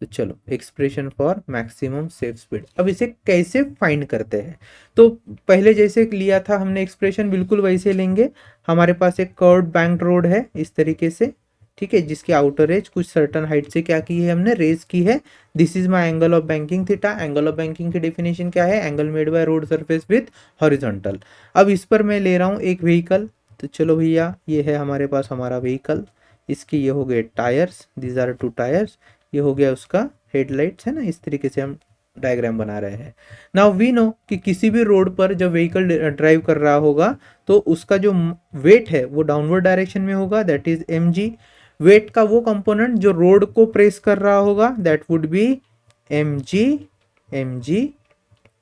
S1: तो चलो, expression for maximum safe speed. अब इसे कैसे फाइंड करते हैं? तो पहले जैसे लिया था हमने एक्सप्रेशन, बिल्कुल वैसे लेंगे। हमारे पास एक कर्व्ड बैंक्ड रोड है इस तरीके से, ठीक है, जिसकी आउटर एज कुछ सर्टन हाइट से क्या की है हमने, रेज की है। This is my angle of banking theta. Angle of banking की डेफिनेशन क्या है? Angle made by road surface with horizontal. अब इस पर मैं ले रहा हूँ एक व्हीकल, तो चलो भैया, ये है हमारे पास हमारा व्हीकल, इसके ये हो गए टायर्स, दीज आर 2 टायर्स, ये हो गया उसका हेडलाइट्स, है ना। इस तरीके से हम डायग्राम बना रहे हैं। नाउ वी नो कि किसी भी रोड पर जब व्हीकल ड्राइव कर रहा होगा तो उसका जो वेट है वो डाउनवर्ड डायरेक्शन में होगा, दैट इज mg। वेट का वो कंपोनेंट जो रोड को प्रेस कर रहा होगा, that would be mg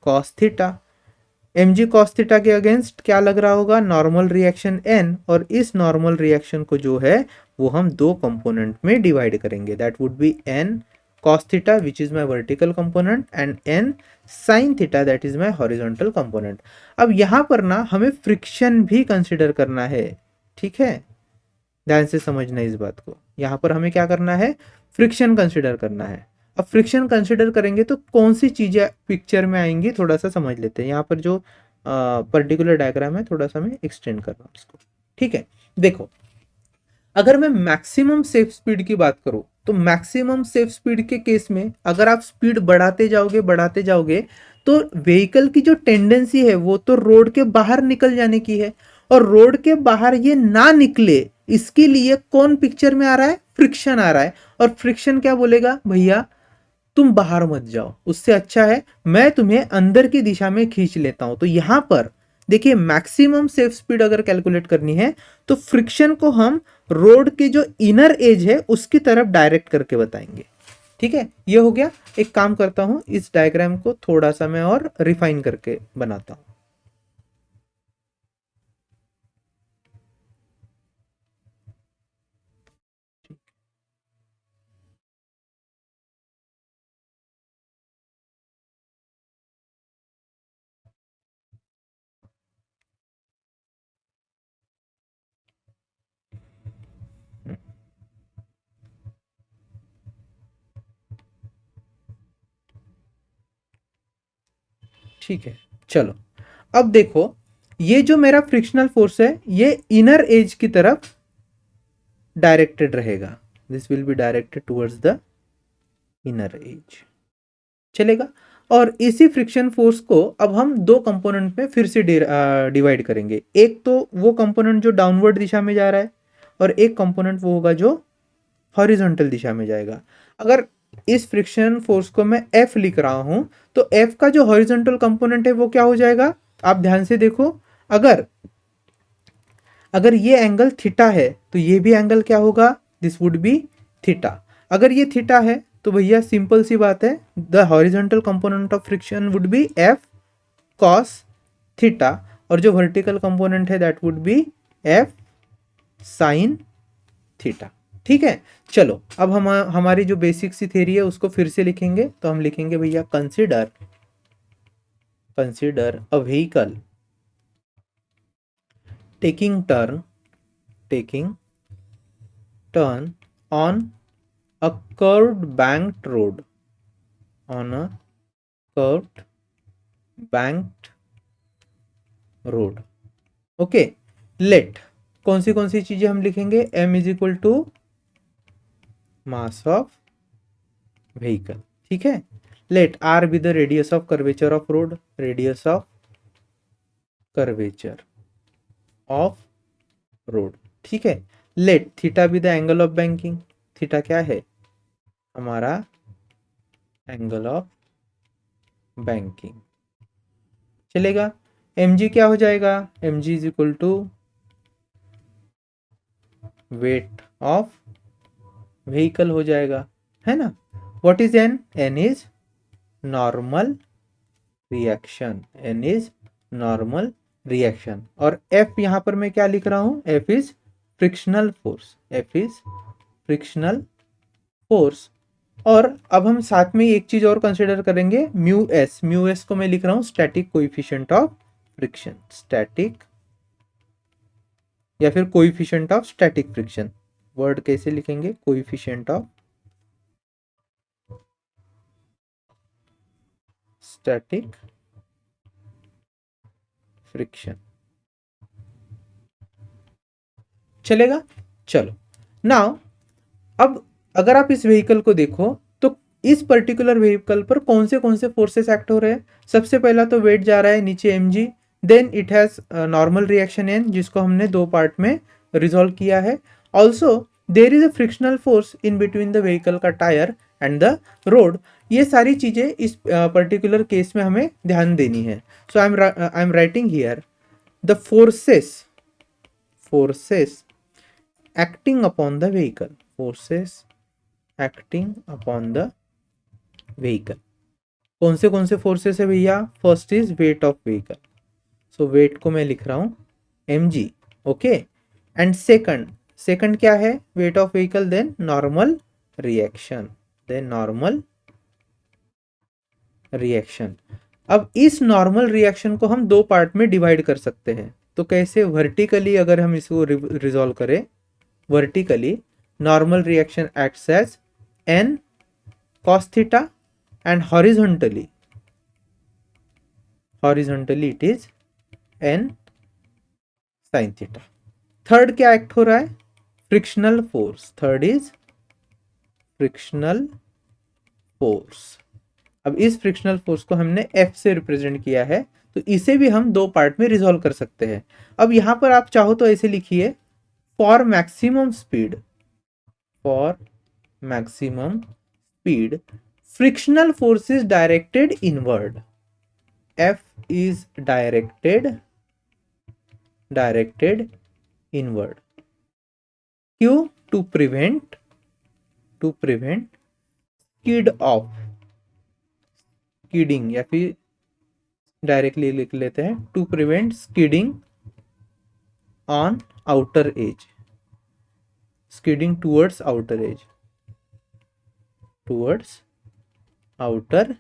S1: cos theta. mg cos theta के अगेंस्ट क्या लग रहा होगा? नॉर्मल रिएक्शन n, और इस नॉर्मल रिएक्शन को जो है वो हम दो कंपोनेंट में डिवाइड करेंगे, that would be n cos theta which is my vertical component and n sin theta that is my horizontal component. अब यहाँ पर ना हमें फ्रिक्शन भी कंसिडर करना है, ठीक है, ध्यान से समझना इस बात को। यहाँ पर हमें क्या करना है, फ्रिक्शन कंसिडर करना है। अब फ्रिक्शन कंसिडर करेंगे तो कौन सी चीजें पिक्चर में आएंगी थोड़ा सा समझ लेते हैं। यहाँ पर जो पर्टिकुलर डायग्राम है थोड़ा सा मैं एक्सटेंड कर रहा हूँ इसको, ठीक है। देखो, अगर मैं मैक्सिमम सेफ स्पीड की बात करूं तो मैक्सिमम सेफ स्पीड के केस में अगर आप स्पीड बढ़ाते जाओगे तो व्हीकल की जो टेंडेंसी है वो तो रोड के बाहर निकल जाने की है, और रोड के बाहर ये ना निकले इसके लिए कौन पिक्चर में आ रहा है, फ्रिक्शन आ रहा है। और फ्रिक्शन क्या बोलेगा, भैया तुम बाहर मत जाओ, उससे अच्छा है मैं तुम्हें अंदर की दिशा में खींच लेता हूं। तो यहां पर देखिए मैक्सिमम सेफ स्पीड अगर कैलकुलेट करनी है तो फ्रिक्शन को हम रोड के जो इनर एज है उसकी तरफ डायरेक्ट करके बताएंगे, ठीक है। ये हो गया। एक काम करता हूं, इस डायग्राम को थोड़ा सा मैं और रिफाइन करके बनाता हूं। ठीक है, चलो अब देखो, ये जो मेरा फ्रिक्शनल फोर्स है ये इनर एज की तरफ डायरेक्टेड रहेगा, this will be directed towards the inner as, चलेगा। और इसी फ्रिक्शन फोर्स को अब हम दो कंपोनेंट में फिर से डिवाइड करेंगे। एक तो वो कंपोनेंट जो डाउनवर्ड दिशा में जा रहा है और एक कंपोनेंट वो होगा जो हॉरिजॉन्टल दिशा में जाएगा। अगर इस फ्रिक्शन फोर्स को मैं F लिख रहा हूं तो F का जो हॉरिजॉन्टल कंपोनेंट है वो क्या हो जाएगा, आप ध्यान से देखो, अगर अगर ये एंगल थीटा है तो ये भी एंगल क्या होगा, दिस वुड बी थीटा। अगर ये थीटा है तो भैया सिंपल सी बात है, the horizontal component of friction would be F cos theta, और जो वर्टिकल कंपोनेंट है that would B F sin theta, ठीक है। चलो अब हम हमारी जो बेसिक सी थ्योरी है उसको फिर से लिखेंगे, तो हम लिखेंगे भैया consider a vehicle taking turn on a curved banked road, on a curved banked road, okay. Let कौन सी चीजें हम लिखेंगे, m is equal to mass of vehicle, ठीक है। Let r be the radius of curvature of road, radius of curvature of road, ठीक है। Let theta be the angle of banking, theta क्या है हमारा एंगल ऑफ बैंकिंग, चलेगा। mg क्या हो जाएगा, mg is equal to weight of vehicle हो जाएगा, है ना। What is n, n is normal reaction, n is normal reaction. और F यहां पर मैं क्या लिख रहा हूं, F is frictional force, F is frictional force. और अब हम साथ में एक चीज और कंसिडर करेंगे, म्यू एस को मैं लिख रहा हूं static coefficient of friction, static या फिर coefficient of static friction, word कैसे लिखेंगे, कोएफिशिएंट ऑफ स्टैटिक फ्रिक्शन, चलेगा। चलो नाउ अब अगर आप इस व्हीकल को देखो तो इस पर्टिकुलर व्हीकल पर कौन से फोर्सेस एक्ट हो रहे हैं। सबसे पहला तो वेट जा रहा है नीचे mg, then it has normal reaction n जिसको हमने दो पार्ट में रिजॉल्व किया है। Also there is a frictional force in between the vehicle का टायर एंड द रोड। ये सारी चीजें इस पर्टिकुलर केस में हमें ध्यान देनी है। So I am writing here the forces acting upon the vehicle, forces acting upon the vehicle। कौन से फोर्सेस है भैया, first is weight of vehicle, so weight को मैं लिख रहा हूं mg, ओके। एंड सेकंड क्या है, weight of vehicle, then normal reaction, the normal reaction. अब इस नॉर्मल रिएक्शन को हम दो पार्ट में डिवाइड कर सकते हैं। तो कैसे? वर्टिकली अगर हम इसको रिजॉल्व करें, vertically normal reaction acts as n cos theta and horizontally it is n sin theta। Third क्या एक्ट हो रहा है? Frictional force. Third is frictional force. अब इस फ्रिक्शनल फोर्स को हमने F से रिप्रेजेंट किया है, तो इसे भी हम दो पार्ट में रिजॉल्व कर सकते हैं। अब यहां पर आप चाहो तो ऐसे लिखिए, for maximum speed, for maximum speed frictional force is directed inward। F is directed inward। क्यों? to prevent skid off, skidding, या फिर डायरेक्टली लिख लेते हैं to prevent skidding on outer edge, skidding towards outer edge, outer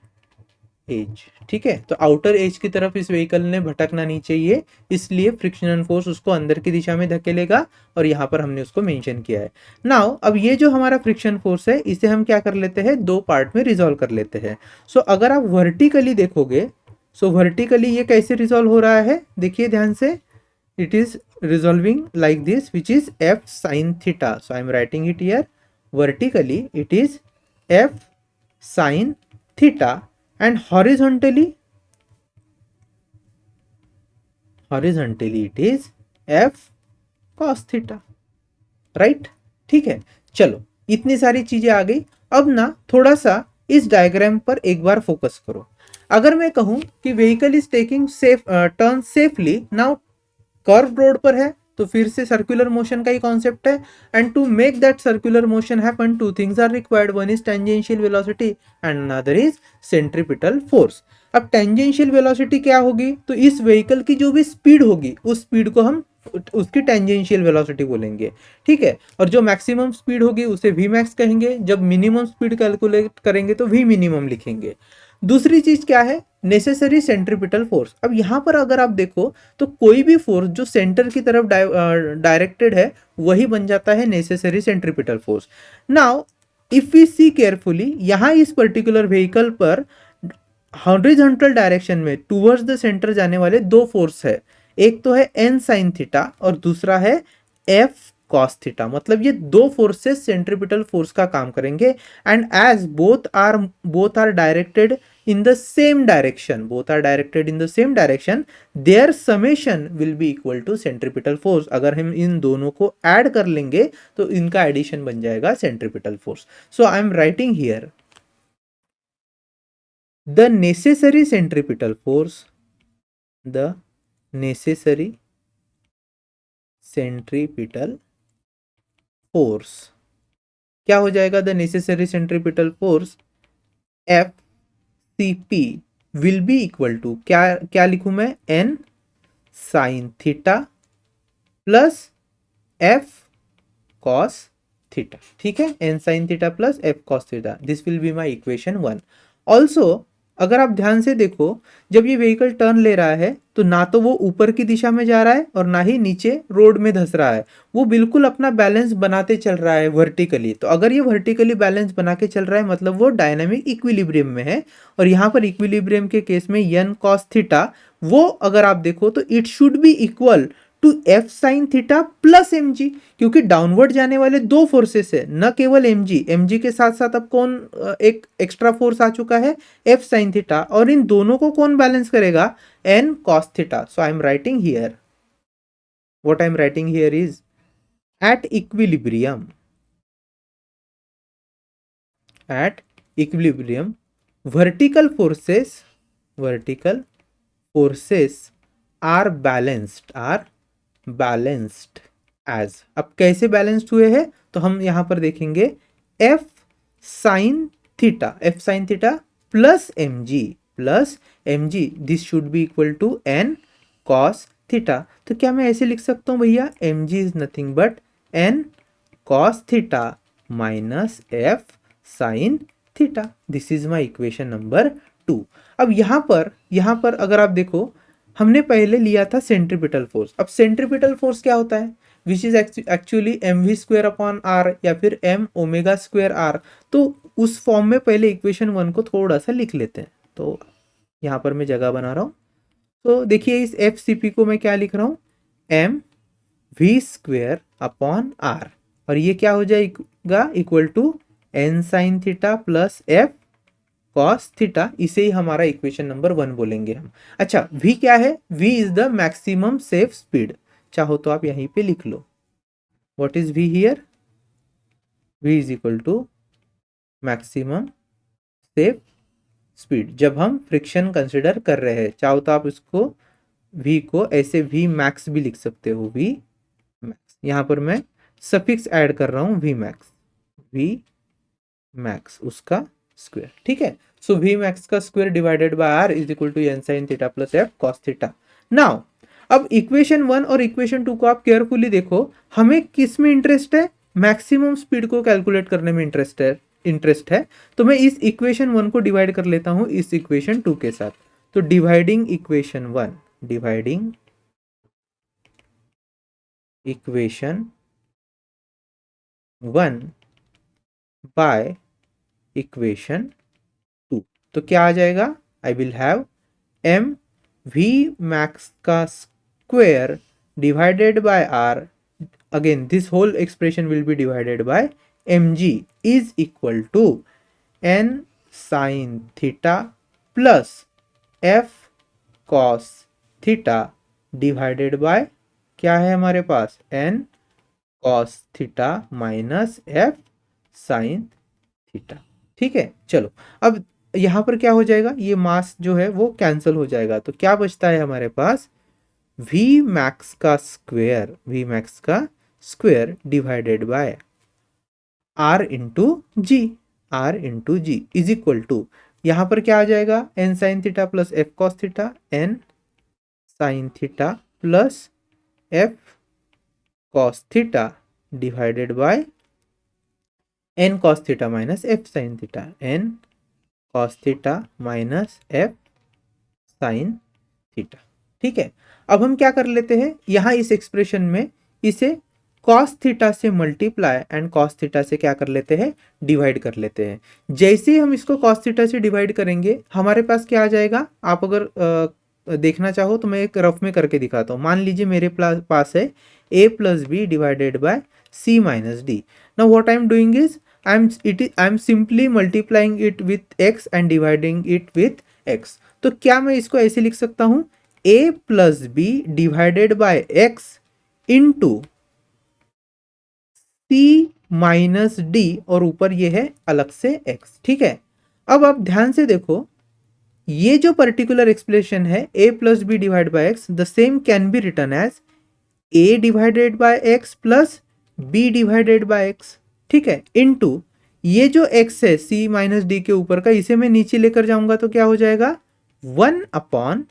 S1: as. ठीक है, तो outer as की तरफ इस व्हीकल ने भटकना नहीं चाहिए, इसलिए फ्रिक्शनल फोर्स उसको अंदर की दिशा में धकेलेगा, और यहां पर हमने उसको मेंशन किया है। नाउ अब ये जो हमारा फ्रिक्शन फोर्स है, इसे हम क्या कर लेते हैं? दो पार्ट में रिजॉल्व कर लेते हैं। सो अगर आप वर्टिकली देखोगे, सो वर्टिकली ये कैसे रिजॉल्व हो रहा है? देखिए ध्यान से, it is resolving like this, which is F sin theta। So I am writing it here, vertically it is F sin theta and horizontally it is F cos theta, right? ठीक है, चलो इतनी सारी चीजें आ गई। अब ना थोड़ा सा इस डायग्राम पर एक बार फोकस करो। अगर मैं कहूं कि vehicle is taking turn safely, now curve road पर है, तो फिर से सर्कुलर मोशन का ही कॉन्सेप्ट है। And to make that circular motion happen, two things are required, one is tangential velocity and another is centripetal force. अब tangential velocity क्या होगी? तो इस व्हीकल की जो भी स्पीड होगी, उस स्पीड को हम उसकी टेंजेंशियल वेलोसिटी बोलेंगे। ठीक है, और जो मैक्सिमम स्पीड होगी उसे वी मैक्स कहेंगे। जब मिनिमम स्पीड कैलकुलेट करेंगे तो वी मिनिमम लिखेंगे। दूसरी चीज क्या है? Necessary centripetal force. अब यहां पर अगर आप देखो तो कोई भी फोर्स जो सेंटर की तरफ डायरेक्टेड है, वही बन जाता है necessary centripetal force. Now if we see carefully, यहां इस पर्टिकुलर व्हीकल पर हॉरिजॉन्टल डायरेक्शन में टूवर्ड्स द सेंटर जाने वाले दो फोर्स है। एक तो है n sin थीटा और दूसरा है F cos थीटा। मतलब ये दो फोर्सेस सेंट्रीपिटल फोर्स का काम करेंगे। And as both are directed in the same direction, their summation will be equal to centripetal force। अगर हम इन दोनों को ऐड कर लेंगे तो इनका एडिशन बन जाएगा centripetal force। So I am writing here the necessary centripetal force, the necessary centripetal force क्या हो जाएगा? the necessary centripetal force F CP will be equal to क्या लिखूं मैं? n sin theta plus F cos theta. ठीक है, n sin theta plus F cos theta, this will be my equation 1। Also अगर आप ध्यान से देखो, जब ये व्हीकल टर्न ले रहा है तो ना तो वो ऊपर की दिशा में जा रहा है और ना ही नीचे रोड में धंस रहा है, वो बिल्कुल अपना बैलेंस बनाते चल रहा है वर्टिकली। तो अगर ये वर्टिकली बैलेंस बना के चल रहा है, मतलब वो डायनामिक इक्विलिब्रियम में है। और यहाँ पर इक्विलिब्रियम के केस में n cos थीटा, वो अगर आप देखो तो it should be equal to F sin theta plus mg, क्योंकि डाउनवर्ड जाने वाले दो फोर्सेस है, न केवल mg के साथ साथ अब कौन एक एक्स्ट्रा फोर्स आ चुका है? F sin theta. और इन दोनों को कौन बैलेंस करेगा? n cos theta. So I am writing here, what I am writing here is eight equilibrium vertical forces are balanced as। अब कैसे बैलेंस्ड हुए हैं? तो हम यहां पर देखेंगे F sin theta plus mg, this should be equal to n cos theta. तो क्या मैं ऐसे लिख सकता हूं भैया? mg is nothing but n cos theta minus F sin theta. This is my equation number 2। अब यहाँ पर अगर आप देखो, हमने पहले लिया था सेंट्रीपिटल फोर्स। अब सेंट्रीपिटल फोर्स क्या होता है, which is actually M we square upon R या फिर एम ओमेगा स्क्वेयर आर। तो उस फॉर्म में पहले इक्वेशन 1 को थोड़ा सा लिख लेते हैं। तो यहाँ पर मैं जगह बना रहा हूँ। तो देखिए इस एफ सी पी को मैं क्या लिख रहा हूँ, M we square upon R, और ये क्या हो जाएगा, equal to N sine theta plus F cos theta. इसे ही हमारा इक्वेशन नंबर 1 बोलेंगे हम। अच्छा, v क्या है, v is the maximum safe speed. चाहो तो आप यहीं पे लिख लो, what is v here, v is equal to maximum safe speed जब हम फ्रिक्शन कंसिडर कर रहे हैं। चाहो तो आप इसको v को ऐसे v मैक्स भी लिख सकते हो, v मैक्स। यहां पर मैं सफिक्स ऐड कर रहा हूं, v मैक्स, v मैक्स उसका स्क्वायर, ठीक है। सो v मैक्स का square divided by r is equal to n sin theta plus f cos theta. Now अब इक्वेशन 1 और इक्वेशन 2 को आप केयरफुली देखो, हमें किस में इंटरेस्ट है, मैक्सिमम स्पीड को कैलकुलेट करने में इंटरेस्ट है। तो मैं इस इक्वेशन 1 को डिवाइड कर लेता हूं इस इक्वेशन 2 के साथ। तो dividing equation 1, dividing equation 1 by equation 2, तो क्या आ जाएगा, I will have M V max का square divided by R, again this whole expression will be divided by M G is equal to N sine theta plus F cos theta divided by क्या है हमारे पास, N cos theta minus F sine theta, ठीक है। चलो अब यहां पर क्या हो जाएगा, ये मास जो है वो कैंसिल हो जाएगा। तो क्या बचता है हमारे पास, v मैक्स का स्क्वायर, v मैक्स का square divided by r into G, r into ji is equal to, यहां पर क्या आ जाएगा, n sine theta plus f cos theta, n sine theta plus f cos theta divided by n cos theta minus f sine theta, n cos theta minus f sine theta, ठीक है। अब हम क्या कर लेते हैं, यहां इस एक्सप्रेशन में इसे cos थीटा से मल्टीप्लाई एंड cos थीटा से क्या कर लेते हैं, डिवाइड कर लेते हैं। जैसे ही हम इसको cos थीटा से डिवाइड करेंगे हमारे पास क्या आ जाएगा, आप अगर देखना चाहो तो मैं एक रफ में करके दिखाता हूँ। मान लीजिए मेरे पास है a plus B divided by c minus D. Now what I am doing is I am simply multiplying it with x and dividing it with x। तो क्या मैं इसको ऐसे लिख सकता हूं, a plus B divided by x into c minus D, और ऊपर ये है अलग से x, ठीक है। अब आप ध्यान से देखो, ये जो पर्टिकुलर एक्सप्रेशन है a plus B divide by x, the same can be written as a divided by x plus b divided by x, ठीक है, इनटू ये जो x है c माइनस डी के ऊपर का, इसे मैं नीचे लेकर जाऊंगा तो क्या हो जाएगा, 1 upon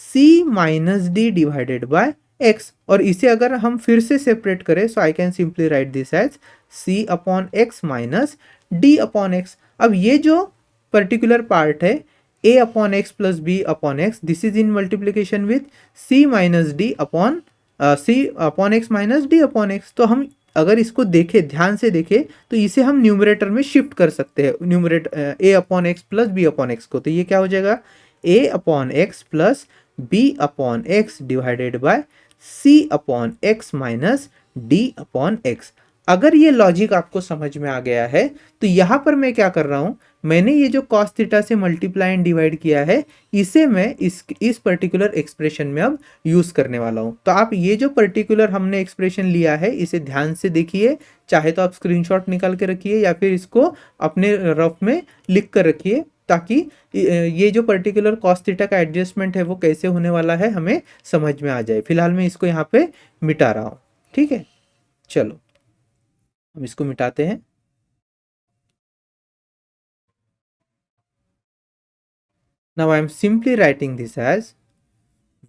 S1: c minus D divided by x। और इसे अगर हम फिर से सेपरेट करें, so I can simply write this as c upon x minus d upon x। अब ये जो पर्टिकुलर पार्ट है a upon X plus B upon X, this is in multiplication with c minus D upon c upon X minus D upon X. तो हम अगर इसको देखें, ध्यान से देखें, तो इसे हम न्यूमरेटर में शिफ्ट कर सकते हैं, numerator a upon X plus B upon X को। तो ये क्या हो जाएगा, a upon X plus B upon X divided by c upon X minus d upon X. अगर ये लॉजिक आपको समझ में आ गया है तो यहां पर मैं क्या कर रहा हूं, मैंने ये जो cos थीटा से मल्टीप्लाई एंड डिवाइड किया है, इसे मैं इस पर्टिकुलर एक्सप्रेशन में अब यूज करने वाला हूं। तो आप ये जो पर्टिकुलर हमने एक्सप्रेशन लिया है इसे ध्यान से देखिए, चाहे तो आप स्क्रीनशॉट निकाल के रखिए या फिर इसको अपने रफ में लिख कर रखिए, ताकि ये जो पर्टिकुलर cos थीटा का एडजस्टमेंट है वो कैसे होने वाला है हमें समझ में आ जाए। फिलहाल मैं इसको यहाँ पे मिटा रहा हूँ, ठीक है। चलो हम इसको मिटाते हैं। Now I am simply writing this as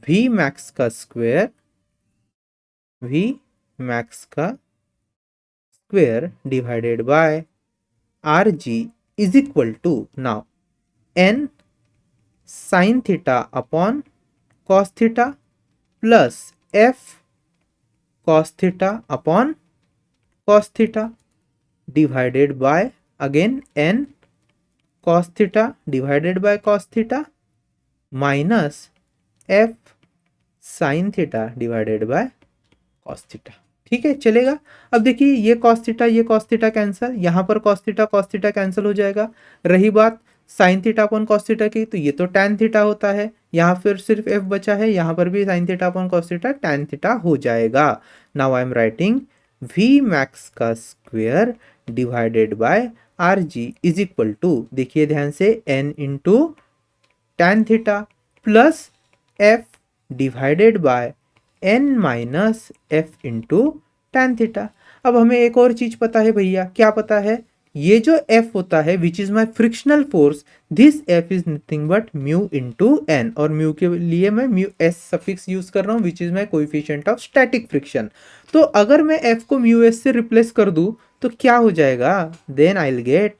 S1: v max का स्क्वायर, v max का square divided by R ji is equal to now N sine theta upon cos theta plus F cos theta upon cos theta divided by again N cos theta divided by cos theta minus F sine theta divided by cos theta. ठीक है, चलेगा। अब देखिए ये cos theta cancel, यहाँ पर cos theta cancel हो जाएगा। रही बात sign theta upon cos theta की, तो ये तो टैन थीटा होता है, यहाँ फिर सिर्फ एफ बचा है, यहाँ पर भी sine theta upon cos theta tan theta हो जाएगा। Now I am writing V max का square divided by R ji is equal to, देखिए ध्यान से, N into tan theta plus F divided by N minus F into tan theta. अब हमें एक और चीज पता है भैया, क्या पता है? ये जो एफ होता है which is my frictional force, this F is nothing but mu into N, और म्यू के लिए मैं म्यू एस सफिक्स यूज कर रहा हूँ विच is my coefficient of static friction. तो अगर मैं एफ को म्यू एस से रिप्लेस कर दूं तो क्या हो जाएगा? Then I will get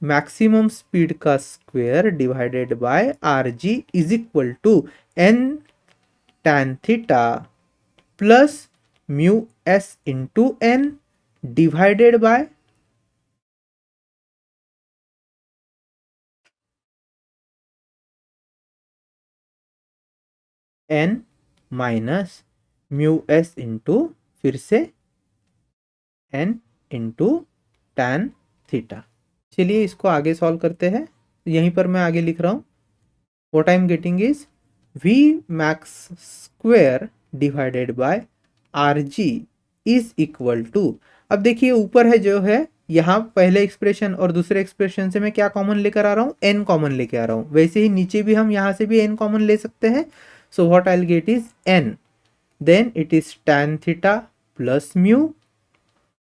S1: maximum speed का square divided by R ji is equal to N tan theta plus mu S into N divided by N minus mu S into फिर से एन इंटू टैन थीटा। चलिए इसको आगे solve करते हैं। यहीं पर मैं आगे लिख रहा हूं, what I am getting is V max square divided by R ji is equal to, अब देखिए ऊपर है जो है, यहाँ पहले एक्सप्रेशन और दूसरे एक्सप्रेशन से मैं क्या कॉमन लेकर आ रहा हूँ? एन कॉमन लेकर आ रहा हूँ। वैसे ही नीचे भी हम यहाँ से भी एन कॉमन ले सकते हैं। So what I will get is N, then it is tan theta plus mu,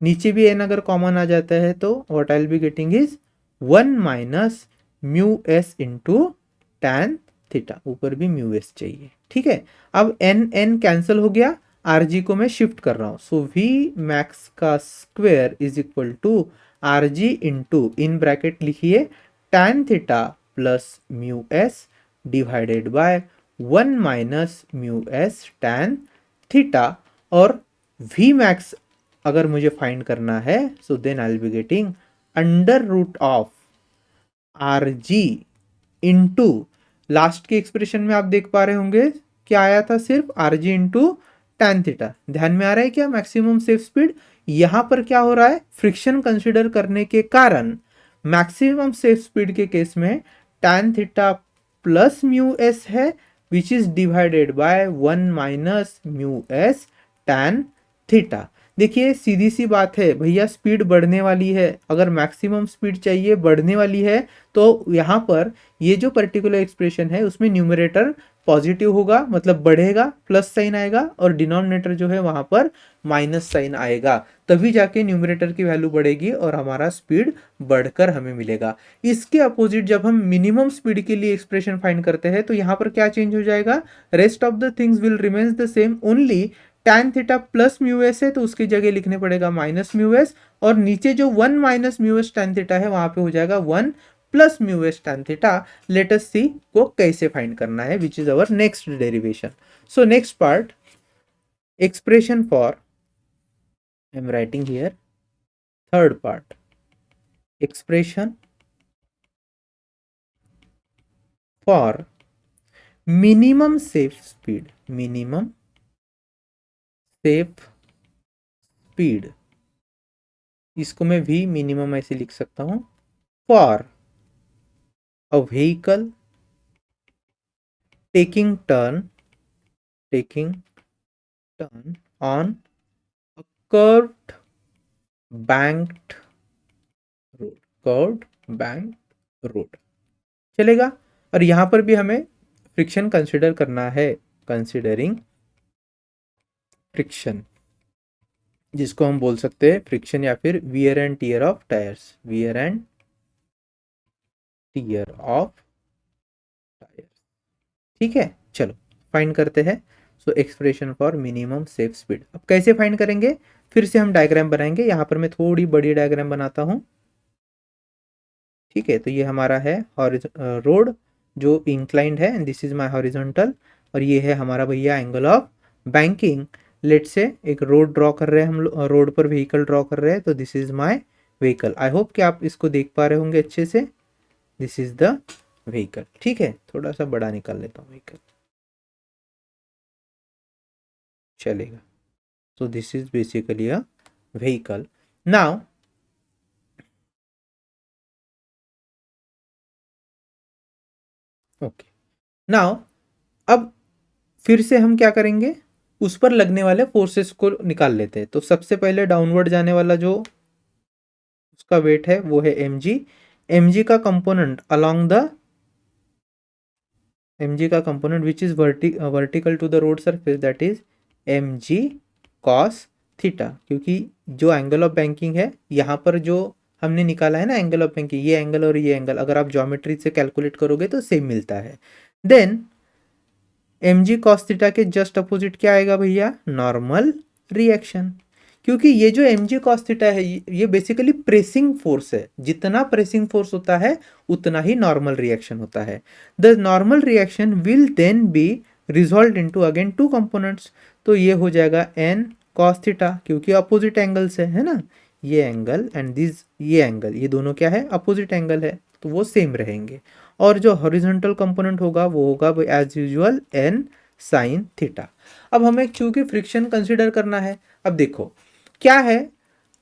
S1: नीचे भी एन अगर कॉमन आ जाता है तो what I will be getting is 1 minus mu S into tan theta, ऊपर भी म्यू एस चाहिए। ठीक है, अब एन एन कैंसिल हो गया, आर जी को मैं शिफ्ट कर रहा हूं। सो वी मैक्स का square is equal to R G into, in bracket लिखिए, tan theta plus mu S divided by 1 minus mu S tan theta. और वी मैक्स अगर मुझे फाइंड करना है so then I will be getting under root of R ji into, last के expression में आप देख पा रहे होंगे क्या आया था? सिर्फ R G into tan theta. ध्यान में आ रहा है क्या? Maximum safe speed. यहां पर क्या हो रहा है? फ्रिक्शन कंसिडर करने के कारण मैक्सिमम सेफ स्पीड के केस में tan theta plus mu S है which is divided by 1 minus mu S tan theta. देखिए सीधी सी बात है भैया, स्पीड बढ़ने वाली है, अगर मैक्सिमम स्पीड चाहिए बढ़ने वाली है तो यहाँ पर ये जो पर्टिकुलर एक्सप्रेशन है उसमें न्यूमरेटर पॉजिटिव होगा, मतलब बढ़ेगा, प्लस साइन आएगा, और डिनोमिनेटर जो है वहां पर माइनस साइन आएगा, तभी जाके न्यूमरेटर की वैल्यू बढ़ेगी और हमारा स्पीड बढ़कर हमें मिलेगा। इसके अपोजिट जब हम मिनिमम स्पीड के लिए एक्सप्रेशन फाइंड करते हैं तो यहाँ पर क्या चेंज हो जाएगा? Rest of the things will remains the same, only tan theta plus mu S है तो उसकी जगह लिखने पड़ेगा माइनस म्यू एस, और नीचे जो 1 minus mu S tan theta है वहां पे हो जाएगा 1 plus mu S tan theta. Let us see को कैसे फाइंड करना है, which is our next derivation. So next part, expression for, I am writing here third part, expression for minimum safe speed, minimum safe speed, इसको मैं भी minimum ऐसे लिख सकता हूं, for a vehicle taking turn on a curved banked road, चलेगा। और यहां पर भी हमें फ्रिक्शन कंसिडर करना है, कंसिडरिंग फ्रिक्शन, जिसको हम बोल सकते हैं फ्रिक्शन या फिर wear and tier of tyres, wear and tier of tyres. ठीक है, चलो फाइंड करते हैं। सो expression for minimum safe speed, अब कैसे फाइंड करेंगे? फिर से हम डायग्राम बनाएंगे, यहां पर मैं थोड़ी बड़ी डायग्राम बनाता हूं। ठीक है, तो ये हमारा है रोड जो इंक्लाइंड है, दिस इज माय हॉरिजॉन्टल, और ये है हमारा भैया एंगल ऑफ बैंकिंग। लेट से एक रोड ड्रॉ कर रहे हैं हम लोग, रोड पर व्हीकल ड्रॉ कर रहे हैं, तो this is my vehicle. I hope कि आप इसको देख पा रहे होंगे अच्छे से। This is the vehicle. ठीक है, थोड़ा सा बड़ा निकाल लेता हूँ व्हीकल, चलेगा। So this is basically a vehicle. Now, okay. Now, अब फिर से हम क्या करेंगे, उस पर लगने वाले फोर्सेस को निकाल लेते हैं। तो सबसे पहले डाउनवर्ड जाने वाला जो उसका वेट है वो है mg। mg का कंपोनेंट अलोंग द mg का component which is vertical to the road surface, that is mg cos theta. क्योंकि जो एंगल ऑफ बैंकिंग है यहाँ पर जो हमने निकाला है ना एंगल ऑफ बैंकिंग, ये एंगल और ये एंगल अगर आप ज्योमेट्री से कैलकुलेट करोगे तो सेम मिलता है। देन mg cos थीटा के जस्ट अपोजिट क्या आएगा भैया, नॉर्मल रिएक्शन। क्योंकि ये जो mg cos थीटा है ये बेसिकली प्रेसिंग फोर्स है, जितना प्रेसिंग फोर्स होता है उतना ही नॉर्मल रिएक्शन होता है। The normal reaction will then be resolve into again two components. तो ये हो जाएगा n cos थीटा, क्योंकि अपोजिट एंगल्स है ना, ये एंगल एंड दिस ये एंगल, ये दोनों क्या है, अपोजिट एंगल है, तो वो सेम रहेंगे। और जो हॉरिजॉन्टल कंपोनेंट होगा वो होगा as usual n sin theta. अब हमें चूंकि फ्रिक्शन कंसिडर करना है, अब देखो क्या है,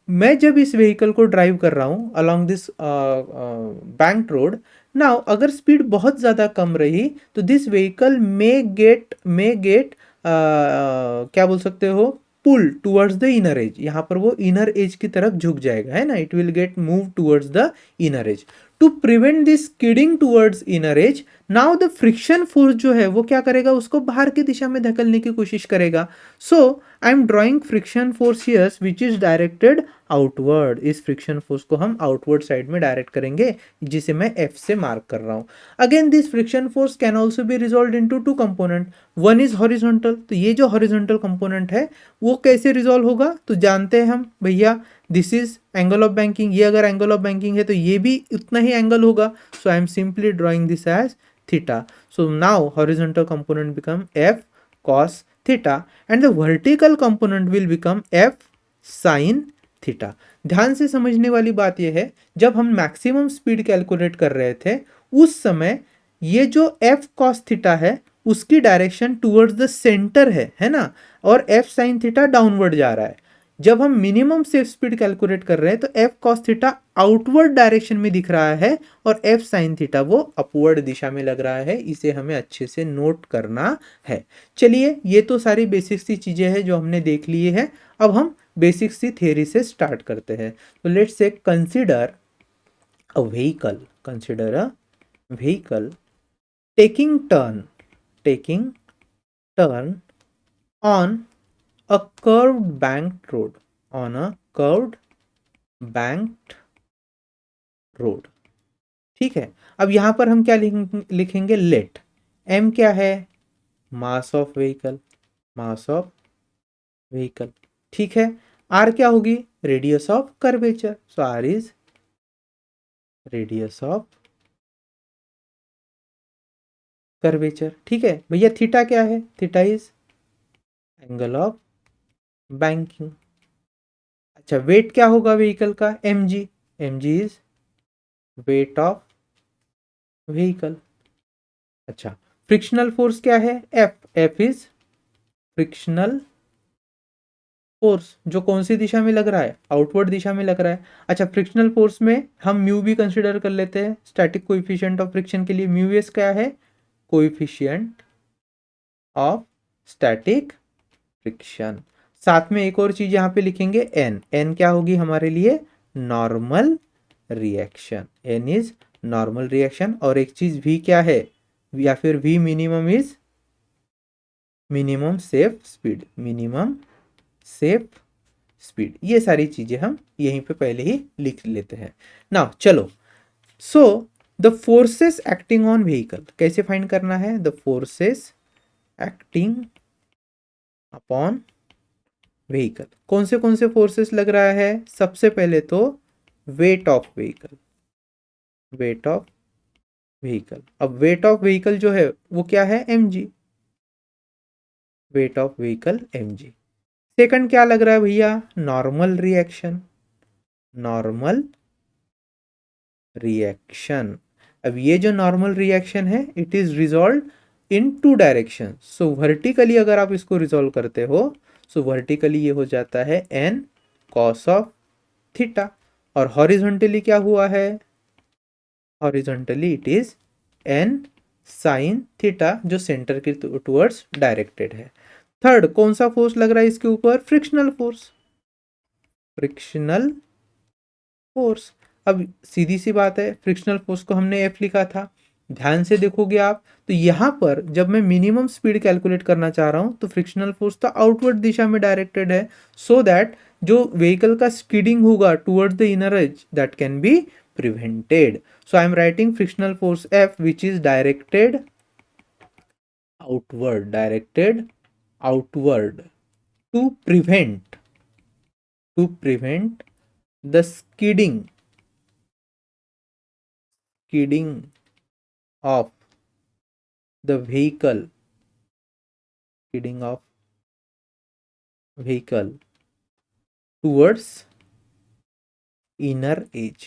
S1: मैं जब इस व्हीकल को ड्राइव कर रहा हूँ along this bank road, now अगर स्पीड बहुत ज़्यादा कम रही तो दिस व्हीकल मे गेट क्या बोल सकते हो, पुल टूवर्ड्स द इनर एज। यहाँ पर वो इनर एज की तरफ झुक जाएगा, है ना, it will get move towards the inner edge. To prevent this skidding towards inner edge, now the friction force जो है वो क्या करेगा, उसको बाहर की दिशा में धकेलने की कोशिश करेगा। So I am drawing friction force here which is directed outward. इस फ्रिक्शन फोर्स को हम आउटवर्ड साइड में डायरेक्ट करेंगे, जिसे मैं F से मार्क कर रहा हूं। Again this friction force can also be resolve into two component, one is horizontal. तो ये जो हॉरिजॉन्टल कंपोनेंट है वो कैसे रिजॉल्व होगा, तो जानते हैं हम भैया, this is angle of banking, ये अगर एंगल ऑफ बैंकिंग है तो ये भी उतना ही एंगल होगा। So I am simply drawing this as theta. So now horizontal component become F cos theta and the vertical component will become F sin theta. ध्यान से समझने वाली बात यह है, जब हम मैक्सिमम स्पीड कैलकुलेट कर रहे थे उस समय ये जो F cos थीटा है उसकी डायरेक्शन टुवर्ड्स द सेंटर है ना, और F sin थीटा डाउनवर्ड जा रहा है। जब हम मिनिमम सेफ स्पीड कैलकुलेट कर रहे हैं तो F cos theta outward direction में दिख रहा है और F sin थीटा वो अपवर्ड दिशा में लग रहा है। इसे हमें अच्छे से नोट करना है। चलिए, ये तो सारी बेसिक सी चीजें हैं जो हमने देख ली है। अब हम बेसिक सी थियरी से स्टार्ट करते हैं। तो let's say consider a vehicle taking turn on a curved banked road। ठीक है, अब यहां पर हम क्या लिखेंगे, लेट m क्या है, मास ऑफ व्हीकल। ठीक है, r क्या होगी, radius of curvature. So r is radius of curvature. ठीक है भैया, थीटा क्या है, theta is angle of banking. अच्छा, वेट क्या होगा व्हीकल का, mg is weight of vehicle. अच्छा, फ्रिक्शनल फोर्स क्या है, F इज फ्रिक्शनल फोर्स, जो कौन सी दिशा में लग रहा है, आउटवर्ड दिशा में लग रहा है। अच्छा, फ्रिक्शनल फोर्स में हम म्यू भी कंसिडर कर लेते हैं, स्टैटिक कोएफिशिएंट ऑफ फ्रिक्शन के लिए म्यू एस क्या है, कोएफिशिएंट ऑफ स्टैटिक फ्रिक्शन। साथ में एक और चीज यहां पे लिखेंगे, n क्या होगी हमारे लिए, normal reaction. n is normal reaction. और एक चीज v क्या है, या फिर v minimum is minimum safe speed. ये सारी चीजें हम यहीं पे पहले ही लिख लेते हैं। नाउ चलो, so the forces acting on vehicle कैसे फाइंड करना है, the forces acting upon vehicle. कौन से फोर्सेस लग रहा है, सबसे पहले तो wait of vehicle, wait of vehicle. अब वेट ऑफ व्हीकल जो है वो क्या है, mg, wait of vehicle mg। Second क्या लग रहा है भैया, नॉर्मल रिएक्शन, नॉर्मल रिएक्शन। अब ये जो नॉर्मल रिएक्शन है it is resolve in two direction. So vertically अगर आप इसको रिजॉल्व करते हो, सो वर्टिकली ये हो जाता है एन कॉस ऑफ थीटा, और हॉरिजॉन्टली क्या हुआ है, horizontally it is an sine theta, जो सेंटर के टुवर्ड्स डायरेक्टेड है। थर्ड कौन सा फोर्स लग रहा है इसके ऊपर, फ्रिक्शनल फोर्स, फ्रिक्शनल फोर्स। अब सीधी सी बात है, फ्रिक्शनल फोर्स को हमने एफ लिखा था, ध्यान से देखोगे आप तो यहाँ पर जब मैं मिनिमम स्पीड कैलकुलेट करना चाह रहा हूं तो फ्रिक्शनल फोर्स तो आउटवर्ड दिशा में डायरेक्टेड है, सो दैट जो व्हीकल का स्किडिंग होगा toward the inner edge that can be prevented. So I am writing frictional force F which is directed outward, directed outward to prevent the skidding of the vehicle towards inner inner edge,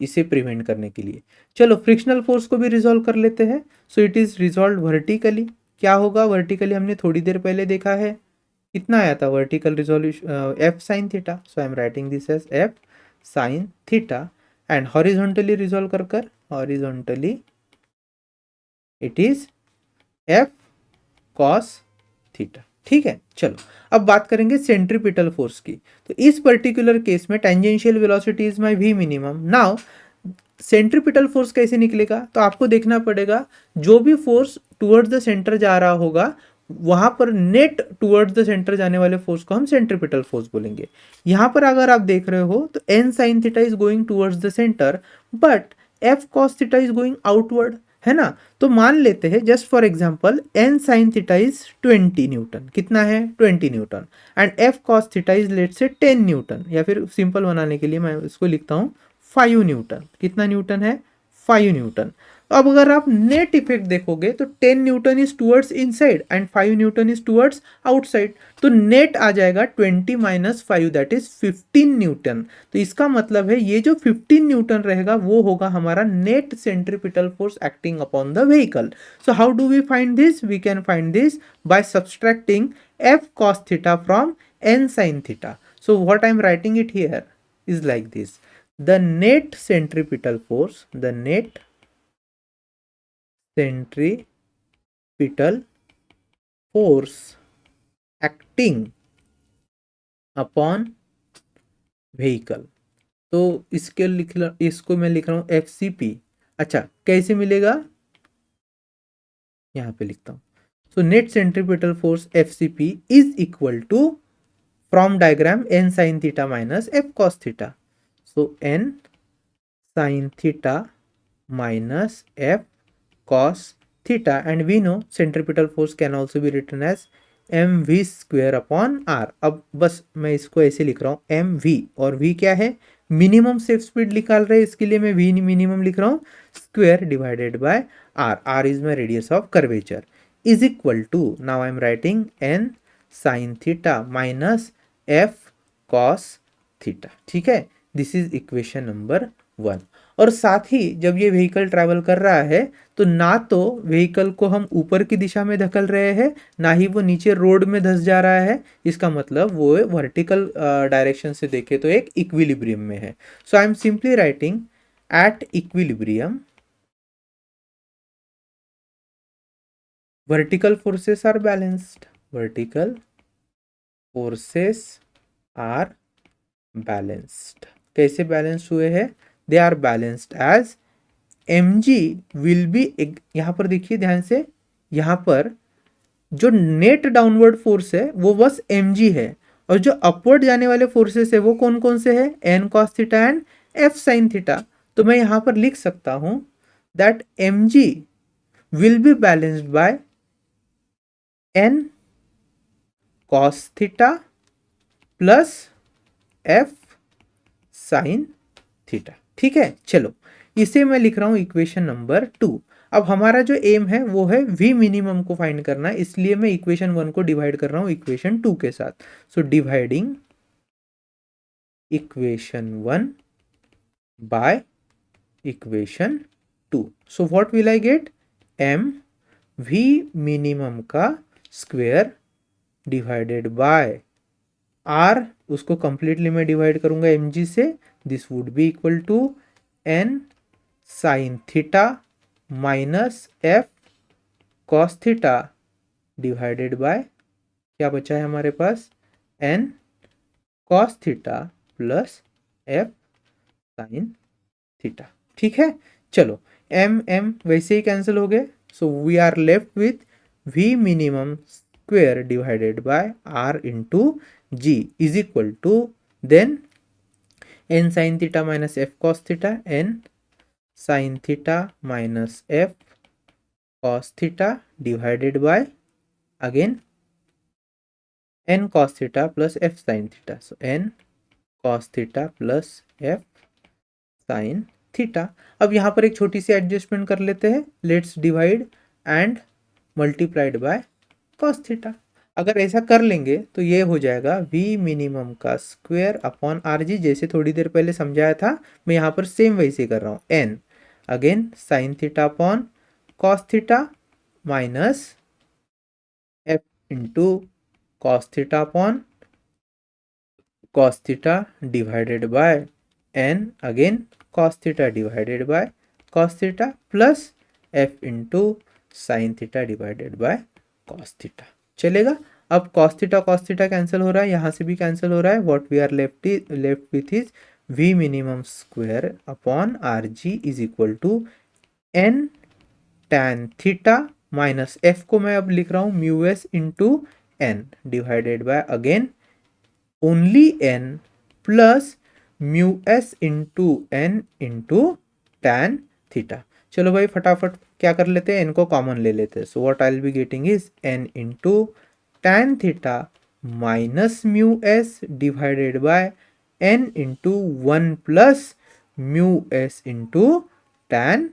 S1: इसे prevent करने के लिए। चलो frictional force को भी resolve कर लेते हैं। So it is resolve vertically. क्या होगा वर्टिकली, हमने थोड़ी देर पहले देखा है, कितना आया था vertical resolution, F sine theta. So I am writing this as F sine theta, and horizontally resolve कर horizontally it is F cos theta. ठीक है, चलो अब बात करेंगे सेंट्रीपिटल फोर्स की। तो इस पर्टिकुलर केस में tangential velocity is my V minimum. Now centripetal force कैसे निकलेगा, तो आपको देखना पड़ेगा जो भी फोर्स टुवर्ड्स द सेंटर जा रहा होगा वहां पर नेट टुवर्ड्स द सेंटर जाने वाले फोर्स को हम सेंट्रीपिटल फोर्स बोलेंगे। यहां पर अगर आप देख रहे हो तो N sine theta is going towards the centre, but F cos theta is going outward, है ना। तो मान लेते हैं just for example N sine theta is 20 newton, कितना है 20 newton, and F cos theta is let say 10 Newton, या फिर सिंपल बनाने के लिए मैं इसको लिखता हूं 5 न्यूटन। कितना न्यूटन है, 5 न्यूटन। अब अगर आप नेट इफेक्ट देखोगे तो 10 Newton is towards inside and 5 Newton is towards outside, तो नेट आ जाएगा 20 माइनस 5 दैट इज 15 न्यूटन। तो इसका मतलब है ये जो 15 न्यूटन रहेगा वो होगा हमारा net centripetal force acting upon the vehicle. So how do we find this, we can find this by subtracting F cos theta from N sine theta. So what I am writing it here is like this, the net centripetal force acting upon vehicle। तो इसको मैं लिख रहा हूं FCP। अच्छा कैसे मिलेगा, यहां पे लिखता हूं। So net centripetal force FCP is equal to, from diagram n sin theta minus f cos theta, so n sin theta minus f cos theta, and we know centripetal force can also be written as mv square upon r। अब बस मैं इसको ऐसे लिख रहा हूं mv, और v क्या है, मिनिमम सेफ स्पीड निकाल रहे हैं, इसके लिए मैं v मिनिमम लिख रहा हूं square divided by r, r is my radius of curvature, is equal to, now I am writing n sin theta minus f cos theta. ठीक है, दिस इज इक्वेशन नंबर 1। और साथ ही जब ये व्हीकल ट्रैवल कर रहा है तो ना तो व्हीकल को हम ऊपर की दिशा में धकल रहे हैं, ना ही वो नीचे रोड में धस जा रहा है, इसका मतलब वो वर्टिकल डायरेक्शन से देखे तो एक इक्विलिब्रियम में है। So I am simply writing at equilibrium vertical forces are balanced, vertical forces are balanced। कैसे बैलेंस हुए हैं, they are balanced as mg will be, यहां पर देखिए ध्यान से, यहां पर जो नेट डाउनवर्ड फोर्स है वो बस mg है, और जो अपवर्ड जाने वाले फोर्सेस है वो कौन कौन से है, n cos theta and f sin theta. तो मैं यहां पर लिख सकता हूं that mg will be balanced by n cos theta plus f sin theta. ठीक है, चलो इसे मैं लिख रहा हूं इक्वेशन नंबर 2। अब हमारा जो एम है वो है वी मिनिमम को फाइंड करना, इसलिए मैं इक्वेशन 1 को डिवाइड कर रहा हूं इक्वेशन 2 के साथ। So dividing equation 1 by equation 2, so what will I get, M V minimum का स्क्वायर डिवाइडेड बाय आर, उसको कंप्लीटली मैं डिवाइड करूंगा एम जी से, this would be equal to N sine theta minus F cos theta divided by, क्या बचा है हमारे पास, N cos theta plus F sine theta. ठीक है, चलो एम एम वैसे ही कैंसिल हो गए, so we are left with v minimum square divided by r into ji is equal to then N sine theta minus F cos theta, N sine theta minus F cos theta divided by again N cos theta plus F sine theta, so N cos theta plus F sine theta. अब यहाँ पर एक छोटी सी adjustment कर लेते हैं, let's divide and multiplied by cos theta. अगर ऐसा कर लेंगे तो ये हो जाएगा वी मिनिमम का स्क्वायर अपॉन आर जी, जैसे थोड़ी देर पहले समझाया था मैं यहाँ पर सेम वैसे कर रहा हूँ, N again sine theta upon cos theta minus F into cos theta upon cos theta divided by n again cos theta divided by cos theta plus f into sin theta divided by cos theta। चलेगा, अब cos theta cancel हो रहा है, यहाँ से भी cancel हो रहा है, what we are left with is v minimum square upon R G is equal to n tan theta minus f को मैं अब लिख रहा हूँ mu S into N divided by again only n plus mu S into N into tan theta. चलो भाई फटाफट क्या कर लेते हैं, n को कॉमन ले लेते हैं, so what I will be getting is n into tan theta minus mu S divided by n into 1 plus mu S into tan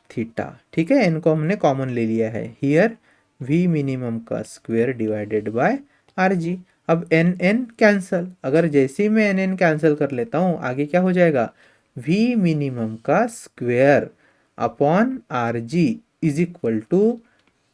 S1: theta. ठीक है, n को हमने कॉमन ले लिया है, हियर v मिनिमम का square divided by R g. अब N N cancel, अगर जैसे ही मैं एन एन कैंसिल कर लेता हूँ आगे क्या हो जाएगा, v मिनिमम का square upon R G is equal to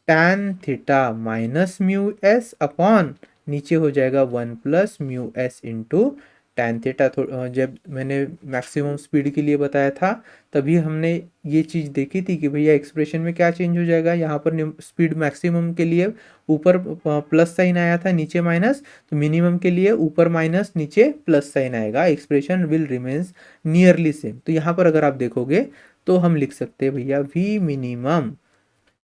S1: tan theta minus mu s upon नीचे हो जाएगा 1 plus mu S into tan theta. जब मैंने मैक्सिमम स्पीड के लिए बताया था तभी हमने ये चीज़ देखी थी कि भैया एक्सप्रेशन में क्या चेंज हो जाएगा, यहाँ पर स्पीड मैक्सिमम के लिए ऊपर प्लस साइन आया था नीचे माइनस, तो मिनिमम के लिए ऊपर माइनस नीचे प्लस साइन आएगा, expression will remains nearly same. तो यहाँ पर अगर आप देखोगे तो हम लिख सकते हैं भैया v minimum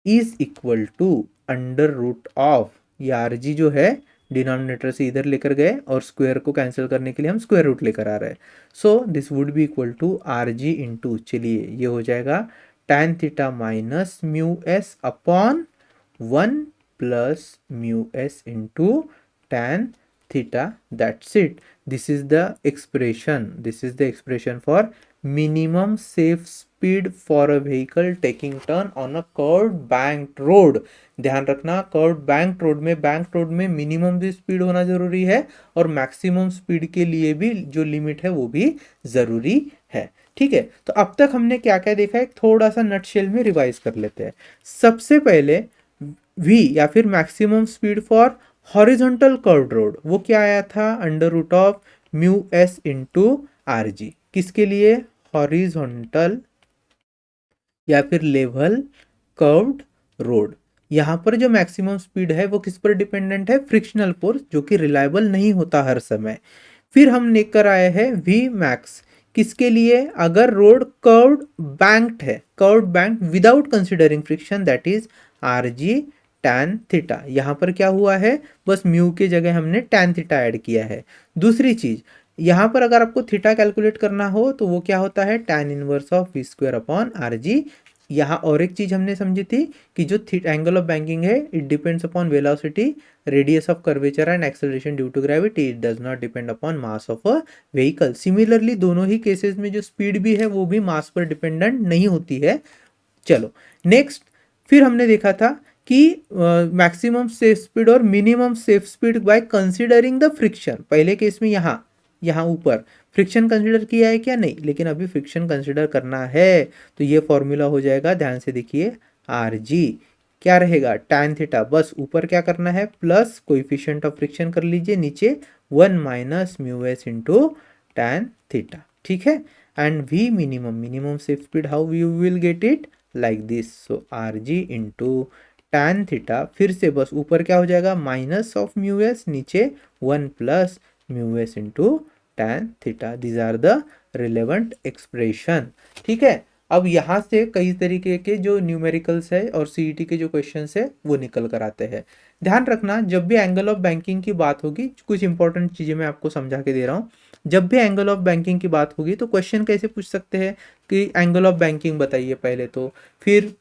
S1: is equal to under root of, ये आर जी जो है डिनोमिनेटर से इधर लेकर गए और स्क्वायर को कैंसिल करने के लिए हम स्क्वायर रूट लेकर आ रहे हैं, so this would be equal to R G into, चलिए ये हो जाएगा tan theta minus mu s upon 1 plus mu S into tan theta, that's it. This is the expression for minimum safe speed for a vehicle taking turn on a curved banked road। ध्यान रखना curved banked road में minimum भी speed होना जरूरी है और maximum speed के लिए भी जो लिमिट है वो भी जरूरी है। ठीक है, तो अब तक हमने क्या क्या देखा है, थोड़ा सा नटशेल में रिवाइज कर लेते हैं। सबसे पहले v या फिर maximum speed for horizontal curved road, वो क्या आया था, under root of mu S into r g, किसके लिए, हॉरिजॉन्टल या फिर लेवल कर्व्ड रोड। यहाँ पर जो मैक्सिमम स्पीड है वो किस पर डिपेंडेंट है, फ्रिक्शनल फोर्स, जो कि रिलायबल नहीं होता हर समय। फिर हम लेकर आए हैं वी मैक्स, किसके लिए, अगर रोड कर्व्ड बैंक्ड है, curved banked without considering friction, that is are G tan theta. यहाँ पर क्या हुआ है, बस म्यू के जगह हमने टैन थीटा ऐड किया है। दूसरी चीज, यहाँ पर अगर आपको थीटा कैलकुलेट करना हो तो वो क्या होता है, tan inverse of v square upon are g यहाँ और एक चीज हमने समझी थी कि जो एंगल ऑफ बैंकिंग है it depends upon velocity, radius of curvature and acceleration due to gravity, it does not depend upon mass of a vehicle. Similarly दोनों ही केसेस में जो स्पीड भी है वो भी मास पर डिपेंडेंट नहीं होती है। चलो नेक्स्ट, फिर हमने देखा था कि मैक्सिमम सेफ स्पीड और minimum safe speed bye considering the friction. पहले केस में यहाँ ऊपर फ्रिक्शन कंसीडर किया है क्या? नहीं, लेकिन अभी फ्रिक्शन कंसीडर करना है तो ये फॉर्मूला हो जाएगा, ध्यान से देखिए, आर जी क्या रहेगा, tan थीटा, बस ऊपर क्या करना है प्लस कोइफिशिएंट ऑफ फ्रिक्शन कर लीजिए, नीचे 1 minus mu S into tan theta, ठीक है। And v minimum safe speed, how you will get it like this, so R G into tan theta, फिर से बस ऊपर क्या हो जाएगा माइनस ऑफ म्यू एस, नीचे 1 plus mu S into tan theta, these are the relevant expression, ठीक है। अब यहाँ से कई तरीके के जो न्यूमेरिकल्स है और सीईटी के जो क्वेश्चंस है वो निकल कर आते हैं। ध्यान रखना जब भी एंगल ऑफ बैंकिंग की बात होगी, कुछ इंपॉर्टेंट चीजें मैं आपको समझा के दे रहा हूँ। जब भी एंगल ऑफ बैंकिंग की बात होगी तो क्वेश्चन कैसे पूछ सकते हैं कि एंगल ऑफ बैंकिंग बताइए पहले, तो फिर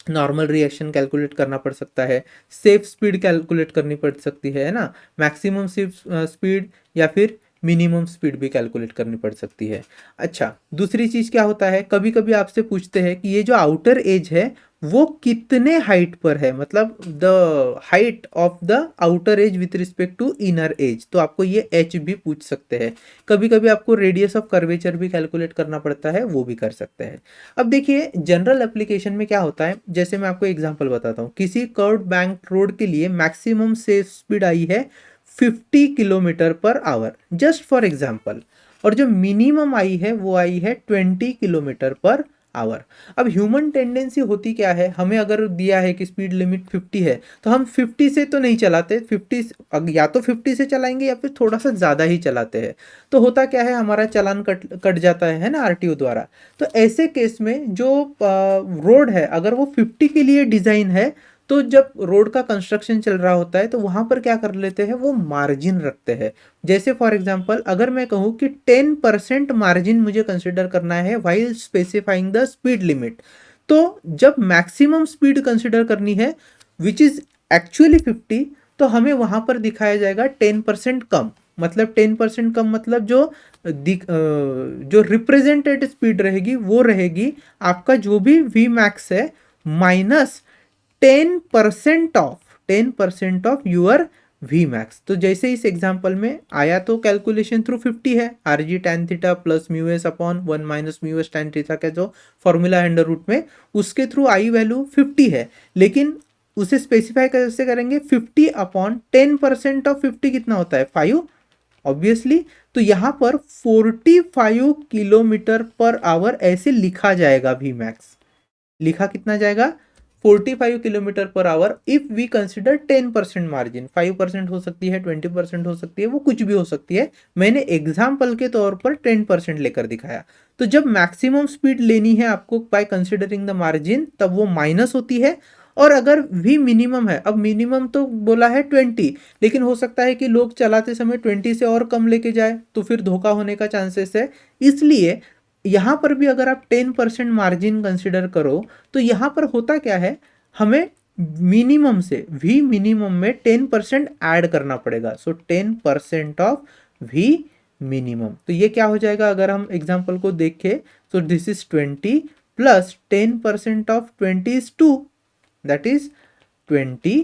S1: नॉर्मल रिएक्शन कैलकुलेट करना पड़ सकता है, सेफ स्पीड कैलकुलेट करनी पड़ सकती है ना, मैक्सिमम सेफ स्पीड या फिर मिनिमम स्पीड भी कैलकुलेट करनी पड़ सकती है। अच्छा, दूसरी चीज क्या होता है, कभी कभी आपसे पूछते हैं कि ये जो आउटर एज है वो कितने हाइट पर है, मतलब the height of the outer edge with respect to inner edge, तो आपको ये एच भी पूछ सकते हैं। कभी कभी आपको रेडियस ऑफ कर्वेचर भी कैलकुलेट करना पड़ता है, वो भी कर सकते हैं। अब देखिए जनरल एप्लीकेशन में क्या होता है, जैसे मैं आपको एग्जांपल बताता हूँ, किसी कर्व्ड बैंक रोड के लिए मैक्सिमम सेफ स्पीड आई है 50 kilometre per our, just for example, और जो मिनिमम आई है वो आई है 20 किलोमीटर पर आवर। अब ह्यूमन टेंडेंसी होती क्या है, हमें अगर दिया है कि स्पीड लिमिट 50 है तो हम 50 से तो नहीं चलाते, 50 या तो 50 से चलाएंगे या फिर थोड़ा सा ज़्यादा ही चलाते हैं, तो होता क्या है हमारा चालान कट कट जाता है ना आरटीओ द्वारा। तो ऐसे केस में जो रोड है अगर वो 50 के लिए डिज़ाइन है तो जब रोड का कंस्ट्रक्शन चल रहा होता है तो वहां पर क्या कर लेते हैं, वो मार्जिन रखते हैं। जैसे फॉर एग्जांपल अगर मैं कहूँ कि 10% मार्जिन मुझे कंसिडर करना है while specifying the speed limit, तो जब मैक्सिमम स्पीड कंसिडर करनी है विच इज एक्चुअली 50, तो हमें वहां पर दिखाया जाएगा 10% कम, मतलब 10% कम मतलब जो रिप्रेजेंटेड स्पीड रहेगी वो रहेगी आपका जो भी वी मैक्स है minus 10% of your v max. तो जैसे इस एग्जांपल में आया तो कैलकुलेशन थ्रू 50 है, are G tan theta plus mu s upon 1 minus mu S tan theta का जो फॉर्मूला है अंडर रूट में, उसके थ्रू आई वैल्यू 50 है, लेकिन उसे स्पेसिफाई कैसे करेंगे, 50 अपॉन 10% ऑफ 50 कितना होता है 5 ऑब्वियसली, तो यहां पर 45 किलोमीटर पर आवर ऐसे लिखा जाएगा वी मैक्स, लिखा कितना जाएगा 45 kilometre per hour if we consider 10% margin, 5% हो सकती है, 20% हो सकती है, वो कुछ भी हो सकती है, मैंने एग्जाम्पल के तौर पर 10% लेकर दिखाया। तो जब मैक्सिमम स्पीड लेनी है आपको बाय कंसिडरिंग द मार्जिन तब वो माइनस होती है, और अगर भी मिनिमम है, अब मिनिमम तो बोला है 20, लेकिन हो सकता है कि लोग चलाते समय 20 से और कम लेके जाए तो फिर धोखा होने का चांसेस है, इसलिए यहाँ पर भी अगर आप 10% मार्जिन कंसिडर करो तो यहाँ पर होता क्या है, हमें मिनिमम से वी मिनिमम में 10% ऐड करना पड़ेगा, सो 10% ऑफ वी मिनिमम, तो ये क्या हो जाएगा अगर हम एग्जांपल को देखें, सो this is 20 plus 10% of 20 is 2, that is 20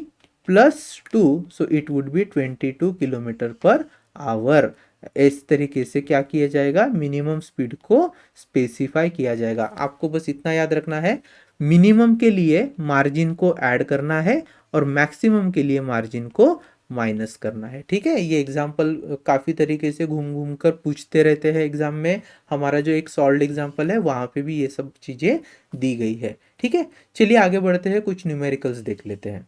S1: plus 2, so it would be 22 kilometre per our. इस तरीके से क्या किया जाएगा, मिनिमम स्पीड को स्पेसिफाई किया जाएगा। आपको बस इतना याद रखना है, मिनिमम के लिए मार्जिन को ऐड करना है और मैक्सिमम के लिए मार्जिन को माइनस करना है, ठीक है। ये एग्जाम्पल काफ़ी तरीके से घूम घूम कर पूछते रहते हैं एग्जाम में, हमारा जो एक सॉल्व एग्जाम्पल है वहाँ पे भी ये सब चीज़ें दी गई है, ठीक है। चलिए आगे बढ़ते हैं, कुछ न्यूमेरिकल्स देख लेते हैं।